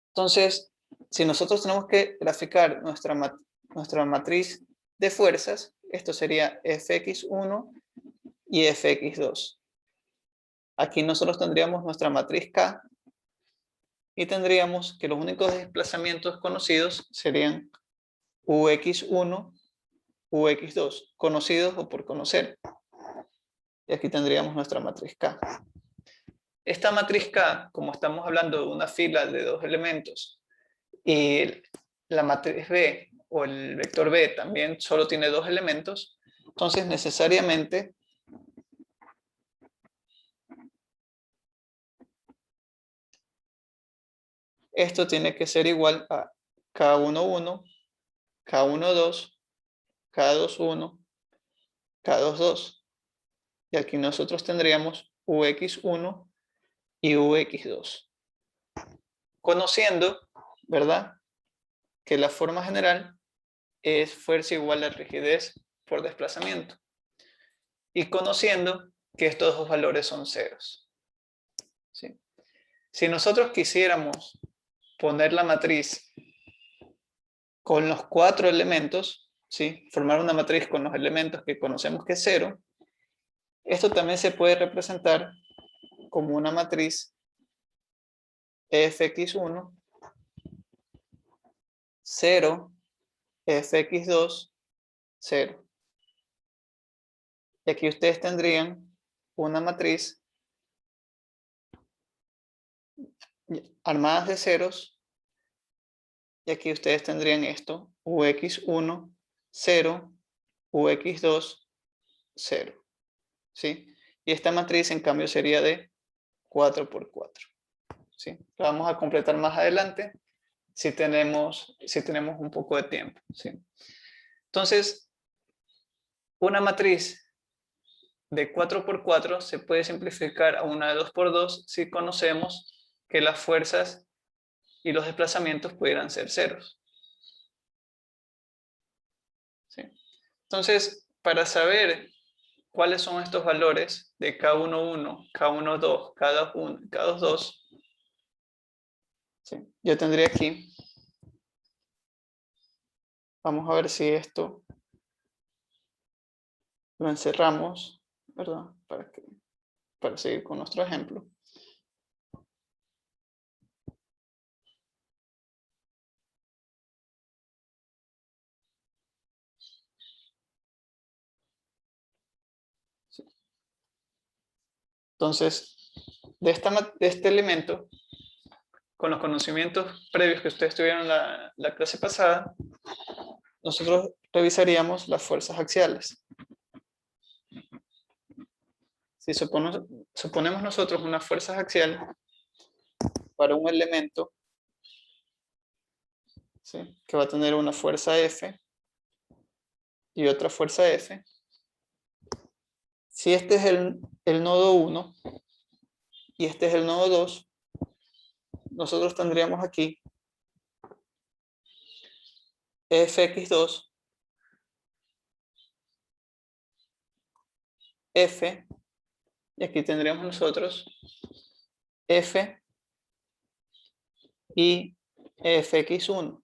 A: Entonces, si nosotros tenemos que graficar nuestra matriz de fuerzas, esto sería Fx1 y Fx2. Aquí nosotros tendríamos nuestra matriz K y tendríamos que los únicos desplazamientos conocidos serían Ux1, Ux2, conocidos o por conocer. Y aquí tendríamos nuestra matriz K. Esta matriz K, como estamos hablando de una fila de dos elementos, y la matriz B o el vector B también solo tiene dos elementos, entonces necesariamente esto tiene que ser igual a K11, K12, K21, K22. Y aquí nosotros tendríamos Ux1 y Ux2. Conociendo, ¿verdad?, que la forma general es fuerza igual a rigidez por desplazamiento. Y conociendo que estos dos valores son ceros. ¿Sí? Si nosotros quisiéramos poner la matriz con los 4 elementos, ¿sí?, formar una matriz con los elementos que conocemos que es 0, esto también se puede representar como una matriz Fx1, 0, Fx2, 0. Y aquí ustedes tendrían una matriz armadas de ceros. Y aquí ustedes tendrían esto, Ux1, 0, Ux2, 0. ¿Sí? Y esta matriz en cambio sería de 4 por 4. ¿Sí? La vamos a completar más adelante si tenemos un poco de tiempo. ¿Sí? Entonces, una matriz de 4 por 4 se puede simplificar a una de 2 por 2 si conocemos que las fuerzas y los desplazamientos pudieran ser ceros. ¿Sí? Entonces, para saber cuáles son estos valores de K11, K12, K21, K22, ¿sí?, yo tendría aquí, vamos a ver si esto lo encerramos, ¿verdad?, para seguir con nuestro ejemplo. ¿Sí? Entonces, de este elemento, con los conocimientos previos que ustedes tuvieron en la clase pasada, nosotros revisaríamos las fuerzas axiales. Si suponemos nosotros unas fuerzas axiales para un elemento, ¿sí?, que va a tener una fuerza F y otra fuerza F. Si este es el nodo 1 y este es el nodo 2, nosotros tendríamos aquí Fx2 F, y aquí tendríamos nosotros F y Fx1.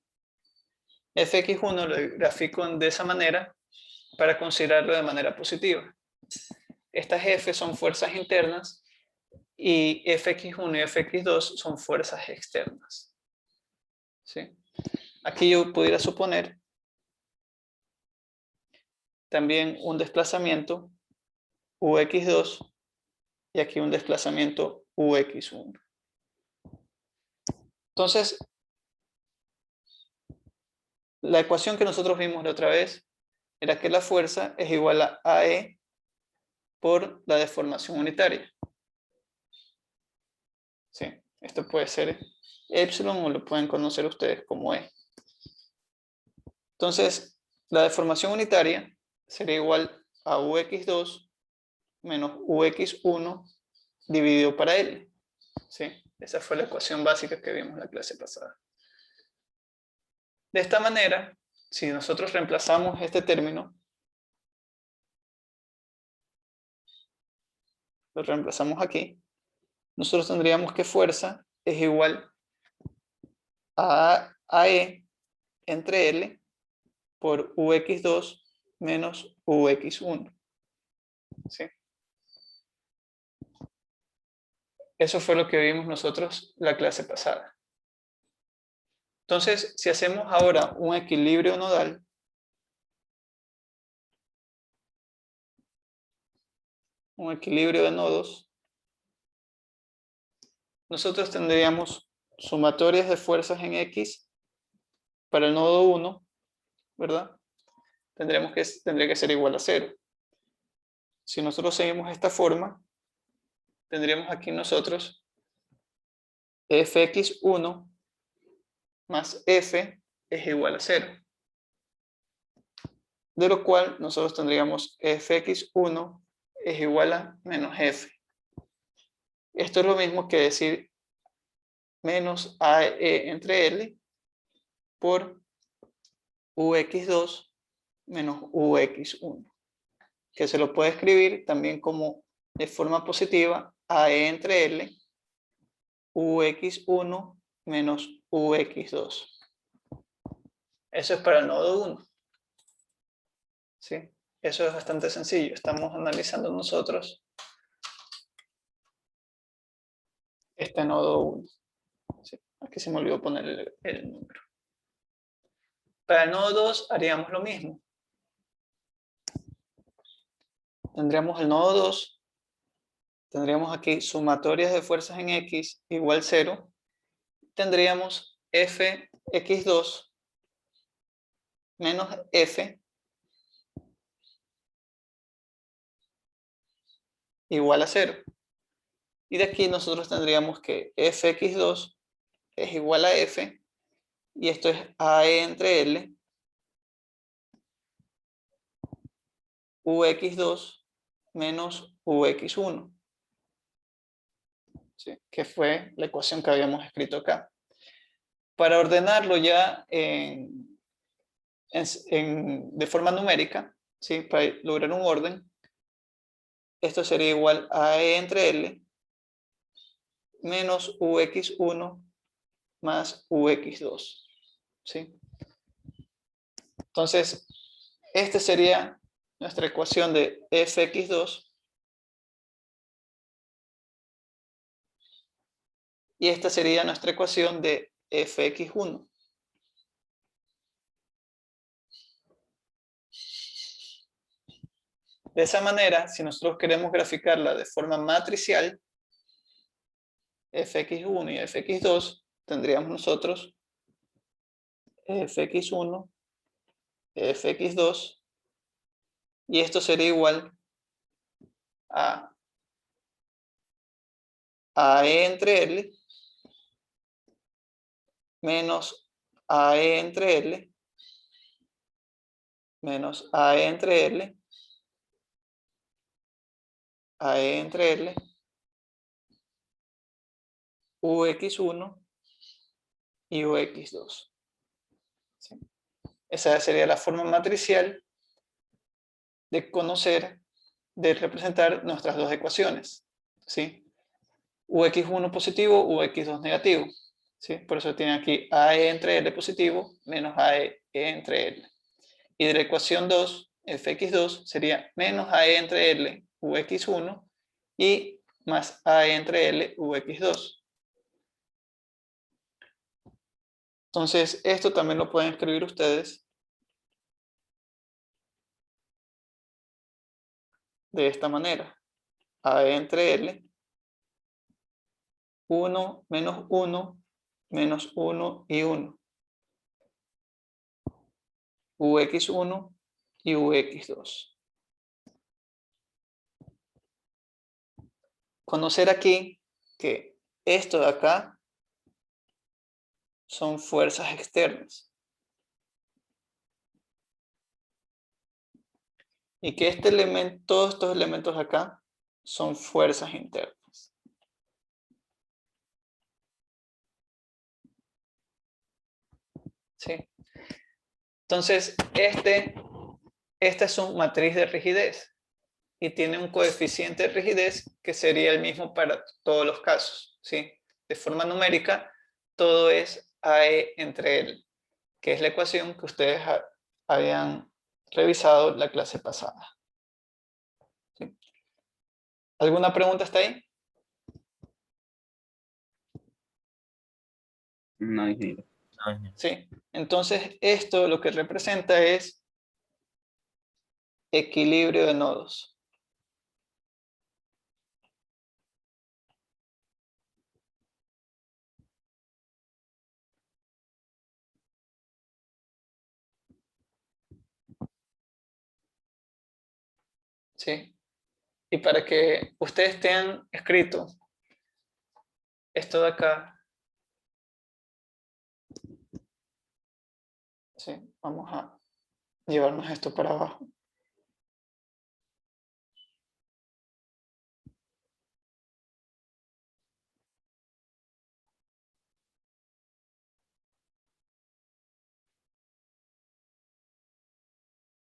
A: Fx1 lo grafico de esa manera para considerarlo de manera positiva. Estas F son fuerzas internas y Fx1 y Fx2 son fuerzas externas. ¿Sí? Aquí yo pudiera suponer también un desplazamiento Ux2 y aquí un desplazamiento Ux1. Entonces, la ecuación que nosotros vimos la otra vez era que la fuerza es igual a AE por la deformación unitaria. Sí, esto puede ser epsilon o lo pueden conocer ustedes como E. Entonces, la deformación unitaria sería igual a Ux2 menos Ux1 dividido para L. ¿Sí? Esa fue la ecuación básica que vimos en la clase pasada. De esta manera, si nosotros reemplazamos este término, lo reemplazamos aquí, nosotros tendríamos que fuerza es igual a E entre L por Ux2 menos Ux1. ¿Sí? Eso fue lo que vimos nosotros la clase pasada. Entonces, si hacemos ahora un equilibrio nodal, un equilibrio de nodos, nosotros tendríamos sumatorias de fuerzas en X para el nodo 1, ¿verdad? Tendría que ser igual a 0. Si nosotros seguimos esta forma, tendríamos aquí nosotros Fx1 más F es igual a 0. De lo cual nosotros tendríamos Fx1 es igual a menos F. Esto es lo mismo que decir menos AE entre L por Ux2 menos Ux1, que se lo puede escribir también como de forma positiva AE entre L Ux1 menos Ux2. Eso es para el nodo 1. ¿Sí? Eso es bastante sencillo. Estamos analizando nosotros este nodo 1. ¿Sí? Aquí se me olvidó poner el número. Para el nodo 2 haríamos lo mismo. Tendríamos el nodo 2. Tendríamos aquí sumatorias de fuerzas en X igual 0. Tendríamos Fx2 menos F igual a 0. Y de aquí nosotros tendríamos que Fx2 es igual a F, y esto es AE entre L, Ux2 menos Ux1. ¿Sí? Que fue la ecuación que habíamos escrito acá. Para ordenarlo ya de forma numérica, ¿sí? Para lograr un orden, esto sería igual a E entre L menos Ux1 más Ux2. ¿Sí? Entonces, esta sería nuestra ecuación de Fx2 y esta sería nuestra ecuación de Fx1. De esa manera, si nosotros queremos graficarla de forma matricial, Fx1 y Fx2, tendríamos nosotros Fx1, Fx2, y esto sería igual a AE entre L menos AE entre L menos AE entre L, AE entre L, Ux1 y Ux2. ¿Sí? Esa sería la forma matricial de conocer de representar nuestras dos ecuaciones, ¿sí? Ux1 positivo, Ux2 negativo, ¿sí? Por eso tiene aquí AE entre L positivo menos AE entre L. Y de la ecuación 2, fx2 sería menos AE entre L, Ux1 y más AE entre L, Ux2. Entonces, esto también lo pueden escribir ustedes de esta manera. AE entre L, 1 menos 1 menos 1 y 1. Ux1 y Ux2. Conocer aquí que esto de acá son fuerzas externas. Y que este elemento, todos estos elementos acá son fuerzas internas. ¿Sí? Entonces, esta es una matriz de rigidez y tiene un coeficiente de rigidez que sería el mismo para todos los casos. ¿Sí? De forma numérica, todo es AE entre L, que es la ecuación que ustedes habían revisado la clase pasada. ¿Sí? ¿Alguna pregunta hasta ahí?
B: No, ingeniero.
A: Sí. Entonces, esto lo que representa es equilibrio de nodos. ¿Sí? Y para que ustedes tengan escrito esto de acá, ¿sí? Vamos a llevarnos esto para abajo.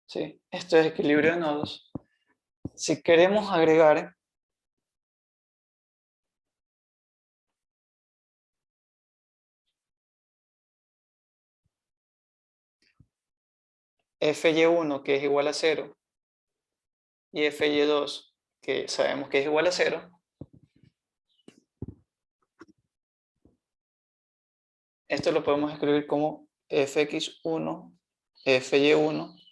A: ¿Sí? Esto es equilibrio de nodos. Si queremos agregar Fy1 que es igual a 0 y Fy2 que sabemos que es igual a 0, esto lo podemos escribir como Fx1, Fy1,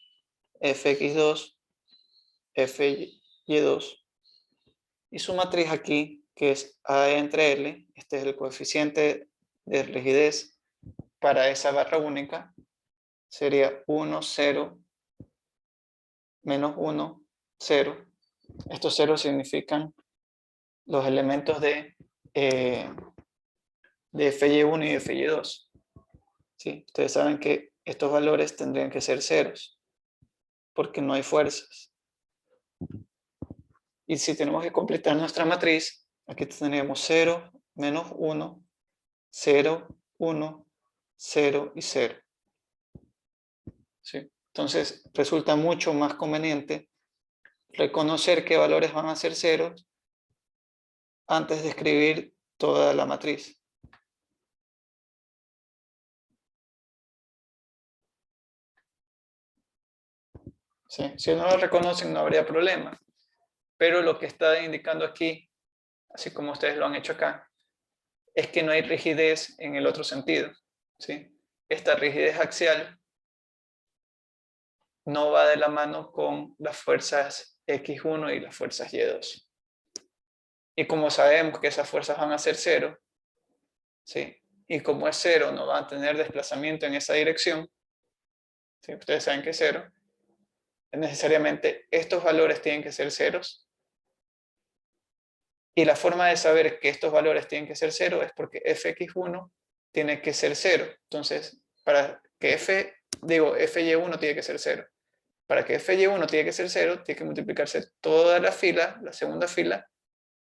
A: Fx2, Fy2 y su matriz aquí, que es A entre L, este es el coeficiente de rigidez para esa barra única, sería 1, 0, menos 1, 0. Estos ceros significan los elementos de Fy1 y de Fy2. ¿Sí? Ustedes saben que estos valores tendrían que ser ceros, porque no hay fuerzas. Y si tenemos que completar nuestra matriz, aquí tendríamos 0, menos 1, 0, 1, 0 y 0. ¿Sí? Entonces resulta mucho más conveniente reconocer qué valores van a ser ceros antes de escribir toda la matriz. ¿Sí? Si no lo reconocen no habría problema, pero lo que está indicando aquí, así como ustedes lo han hecho acá, es que no hay rigidez en el otro sentido. ¿Sí? Esta rigidez axial no va de la mano con las fuerzas X1 y las fuerzas Y2. Y como sabemos que esas fuerzas van a ser cero, ¿sí? Y como es cero, no van a tener desplazamiento en esa dirección, ¿sí? Ustedes saben que es cero, necesariamente estos valores tienen que ser ceros. Y la forma de saber que estos valores tienen que ser cero es porque fx1 tiene que ser cero. Entonces, para que fy1 tiene que ser cero. Para que fy1 tiene que ser cero, tiene que multiplicarse toda la fila, la segunda fila,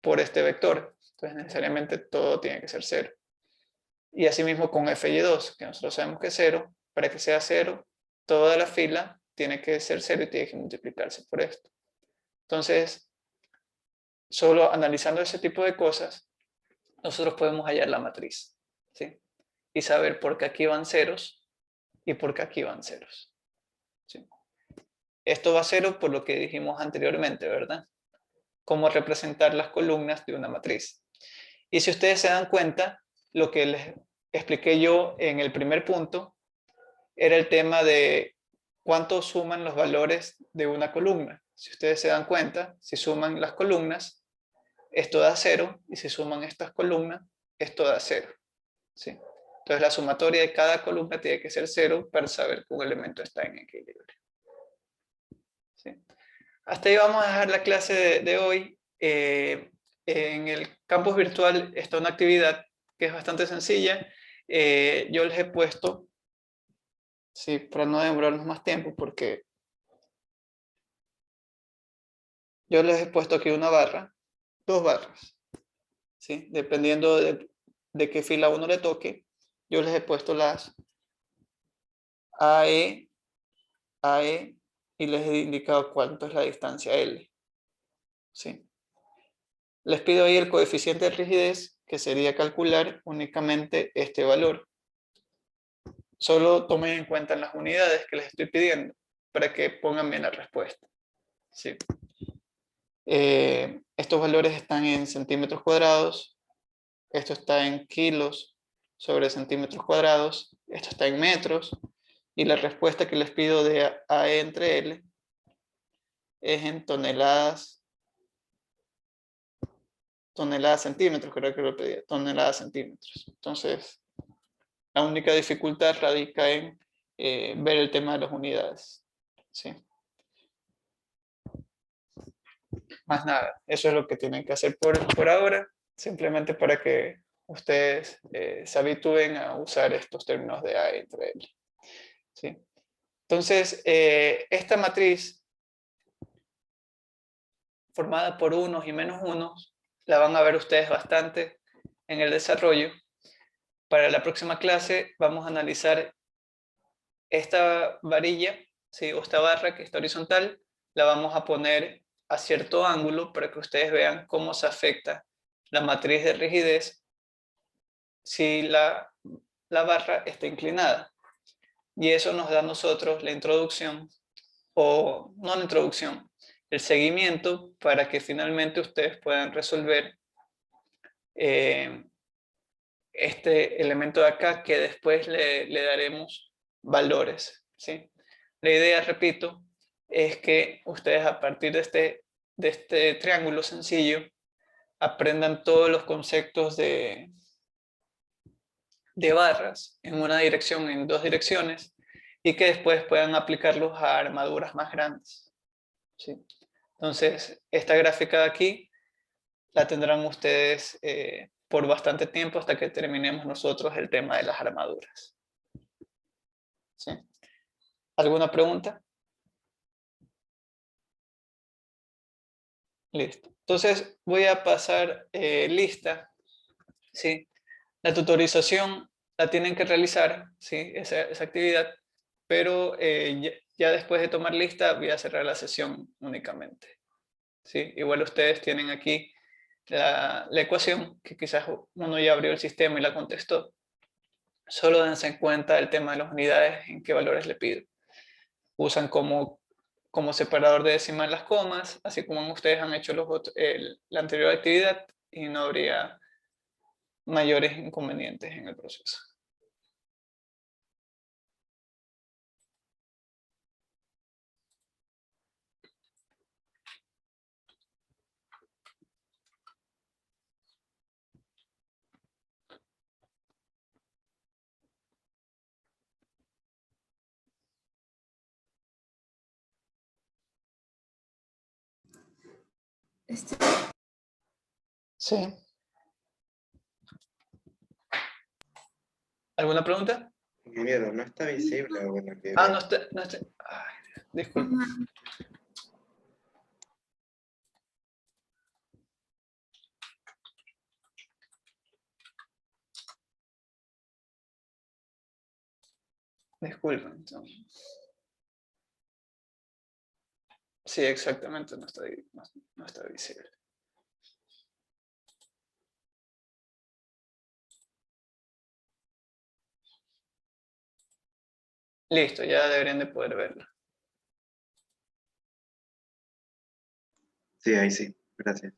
A: por este vector. Entonces, necesariamente todo tiene que ser cero. Y asimismo con fy2, que nosotros sabemos que es cero, para que sea cero, toda la fila tiene que ser cero y tiene que multiplicarse por esto. Entonces, solo analizando ese tipo de cosas, nosotros podemos hallar la matriz, ¿sí? Y saber por qué aquí van ceros y por qué aquí van ceros, ¿sí? Esto va a cero por lo que dijimos anteriormente, ¿verdad? Cómo representar las columnas de una matriz. Y si ustedes se dan cuenta, lo que les expliqué yo en el primer punto era el tema de cuánto suman los valores de una columna. Si ustedes se dan cuenta, si suman las columnas, esto da 0, y si suman estas columnas, esto da 0. ¿Sí? Entonces la sumatoria de cada columna tiene que ser 0 para saber que un elemento está en equilibrio. ¿Sí? Hasta ahí vamos a dejar la clase de hoy. En el campus virtual está una actividad que es bastante sencilla. Yo les he puesto, sí, para no demorarnos más tiempo, porque yo les he puesto aquí una barra, 2 barras, ¿sí? Dependiendo de qué fila uno le toque, yo les he puesto las AE, AE, y les he indicado cuánto es la distancia L, ¿sí? Les pido ahí el coeficiente de rigidez, que sería calcular únicamente este valor. Solo tomen en cuenta las unidades que les estoy pidiendo para que pongan bien la respuesta. ¿Sí? Estos valores están en centímetros cuadrados, esto está en kilos sobre centímetros cuadrados, esto está en metros, y la respuesta que les pido de AE entre L es en toneladas centímetros, creo que lo pedí, toneladas centímetros. Entonces, la única dificultad radica en ver el tema de las unidades. ¿Sí? Más nada, eso es lo que tienen que hacer por ahora, simplemente para que ustedes se habitúen a usar estos términos de A entre L. ¿Sí? Entonces, esta matriz formada por unos y menos unos, la van a ver ustedes bastante en el desarrollo. Para la próxima clase vamos a analizar esta varilla, ¿sí? O esta barra que está horizontal, la vamos a poner a cierto ángulo para que ustedes vean cómo se afecta la matriz de rigidez si la barra está inclinada. Y eso nos da a nosotros la introducción, o no la introducción, el seguimiento para que finalmente ustedes puedan resolver este elemento de acá, que después le daremos valores, ¿sí? La idea, repito, es que ustedes a partir de este triángulo sencillo aprendan todos los conceptos de barras en una dirección, en 2 direcciones, y que después puedan aplicarlos a armaduras más grandes, ¿sí? Entonces, esta gráfica de aquí la tendrán ustedes por bastante tiempo hasta que terminemos nosotros el tema de las armaduras. ¿Sí? ¿Alguna pregunta? Listo. Entonces voy a pasar lista. ¿Sí? La tutorización la tienen que realizar, ¿sí? Esa actividad, pero ya después de tomar lista voy a cerrar la sesión únicamente. ¿Sí? Igual ustedes tienen aquí la ecuación, que quizás uno ya abrió el sistema y la contestó. Solo dense en cuenta el tema de las unidades, en qué valores le pido. Usan como separador de decimal las comas, así como ustedes han hecho la anterior actividad, y no habría mayores inconvenientes en el proceso. Sí. ¿Alguna pregunta?
B: Ingeniero, no está visible o bueno, que
A: Ah, no está. No está. Ay, disculpe. Disculpen. Sí, exactamente, no está visible. Listo, ya deberían de poder verlo.
B: Sí, ahí sí. Gracias.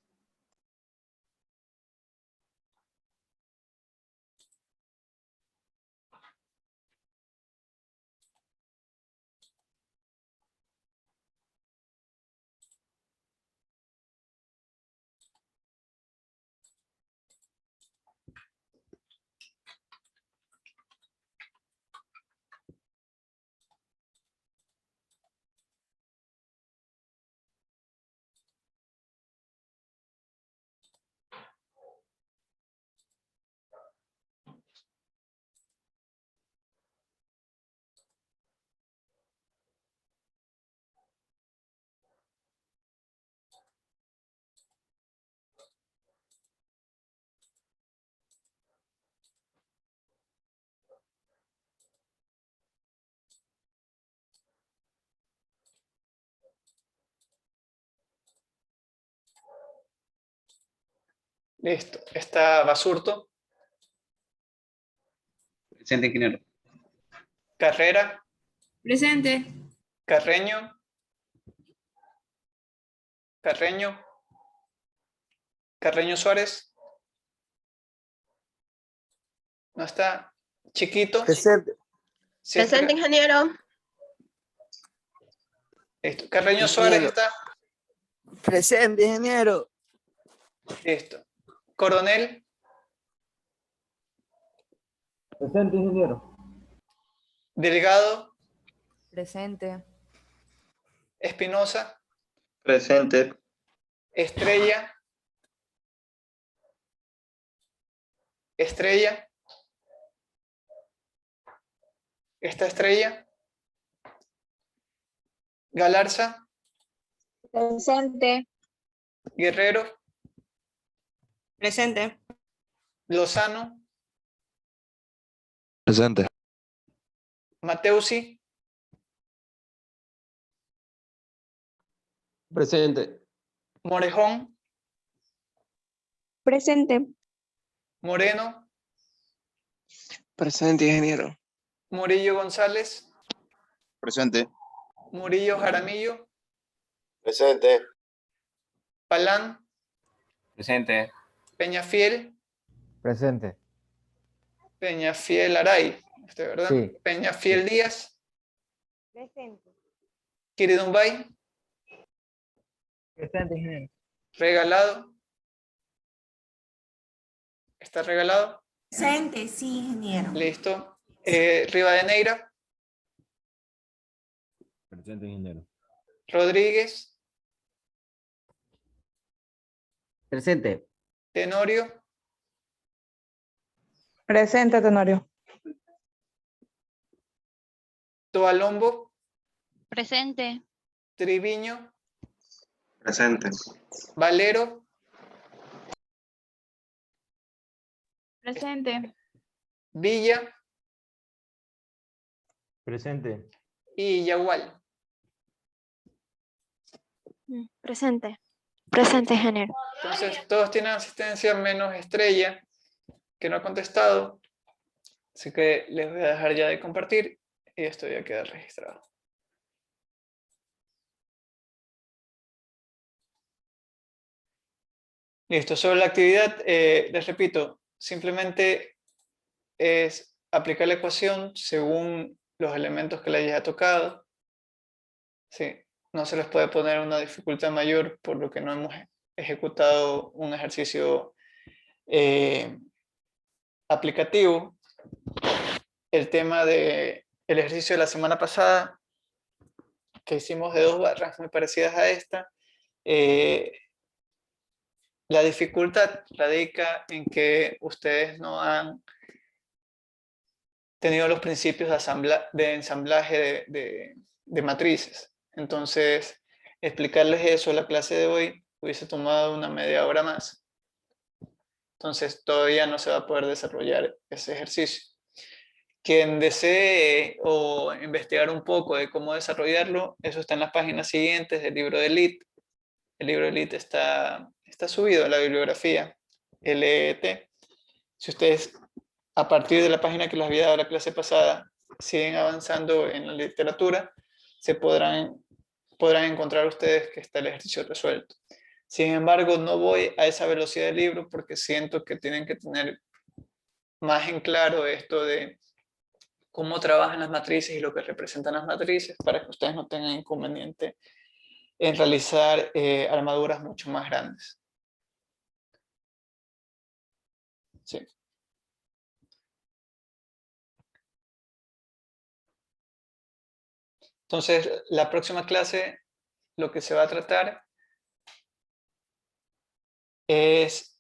A: Listo. Está Basurto,
C: Presente, ingeniero.
A: Carrera,
D: Presente.
A: Carreño, Carreño, Carreño Suárez. No está. Chiquito.
E: Presente.
A: Sí está.
F: Presente, ingeniero.
A: Listo. Carreño Suárez
E: Ingeniero.
A: está.
E: Presente, ingeniero.
A: Listo. Coronel,
G: Presente, ingeniero.
A: Delgado,
D: Presente.
A: Espinosa,
B: Presente.
A: Estrella, Estrella. Esta Estrella. Galarza,
F: Presente.
A: Guerrero,
F: Presente.
A: Lozano,
H: Presente.
A: Mateusi,
G: Presente.
A: Morejón,
F: Presente.
A: Moreno,
E: Presente, ingeniero.
A: Murillo González,
H: Presente.
A: Murillo Jaramillo,
B: Presente.
A: Palán,
C: Presente.
A: Peñafiel,
G: Presente.
A: Peñafiel Aray, ¿verdad?
G: Sí.
A: Peñafiel Díaz,
F: Presente.
A: Kiridumbay,
G: Presente, ingeniero.
A: Regalado. ¿Está regalado?
D: Presente, sí, ingeniero.
A: Listo. Rivadeneira,
G: Presente, ingeniero.
A: Rodríguez,
E: Presente.
A: Tenorio,
I: Presente, Tenorio.
A: Toalombo,
F: Presente.
A: Triviño,
B: Presente.
A: Valero,
F: Presente.
A: Villa
G: Presente.
A: y Yagual.
F: Presente. Presente, ingeniero.
A: Entonces, todos tienen asistencia menos Estrella, que no ha contestado. Así que les voy a dejar ya de compartir y esto ya queda registrado. Listo, sobre la actividad, les repito, simplemente es aplicar la ecuación según los elementos que le haya tocado. Sí, no se les puede poner una dificultad mayor por lo que no hemos ejecutado un ejercicio aplicativo. El tema del ejercicio de la semana pasada, que hicimos de 2 barras muy parecidas a esta, la dificultad radica en que ustedes no han tenido los principios de ensamblaje de matrices. Entonces, explicarles eso a la clase de hoy hubiese tomado una media hora más. Entonces, todavía no se va a poder desarrollar ese ejercicio. Quien desee o investigar un poco de cómo desarrollarlo, eso está en las páginas siguientes del libro de Elite. El libro de Elite está subido a la bibliografía LET. Si ustedes, a partir de la página que les había dado la clase pasada, siguen avanzando en la literatura, se podrán encontrar ustedes que está el ejercicio resuelto. Sin embargo, no voy a esa velocidad del libro porque siento que tienen que tener más en claro esto de cómo trabajan las matrices y lo que representan las matrices para que ustedes no tengan inconveniente en realizar armaduras mucho más grandes. Sí. Entonces, la próxima clase, lo que se va a tratar es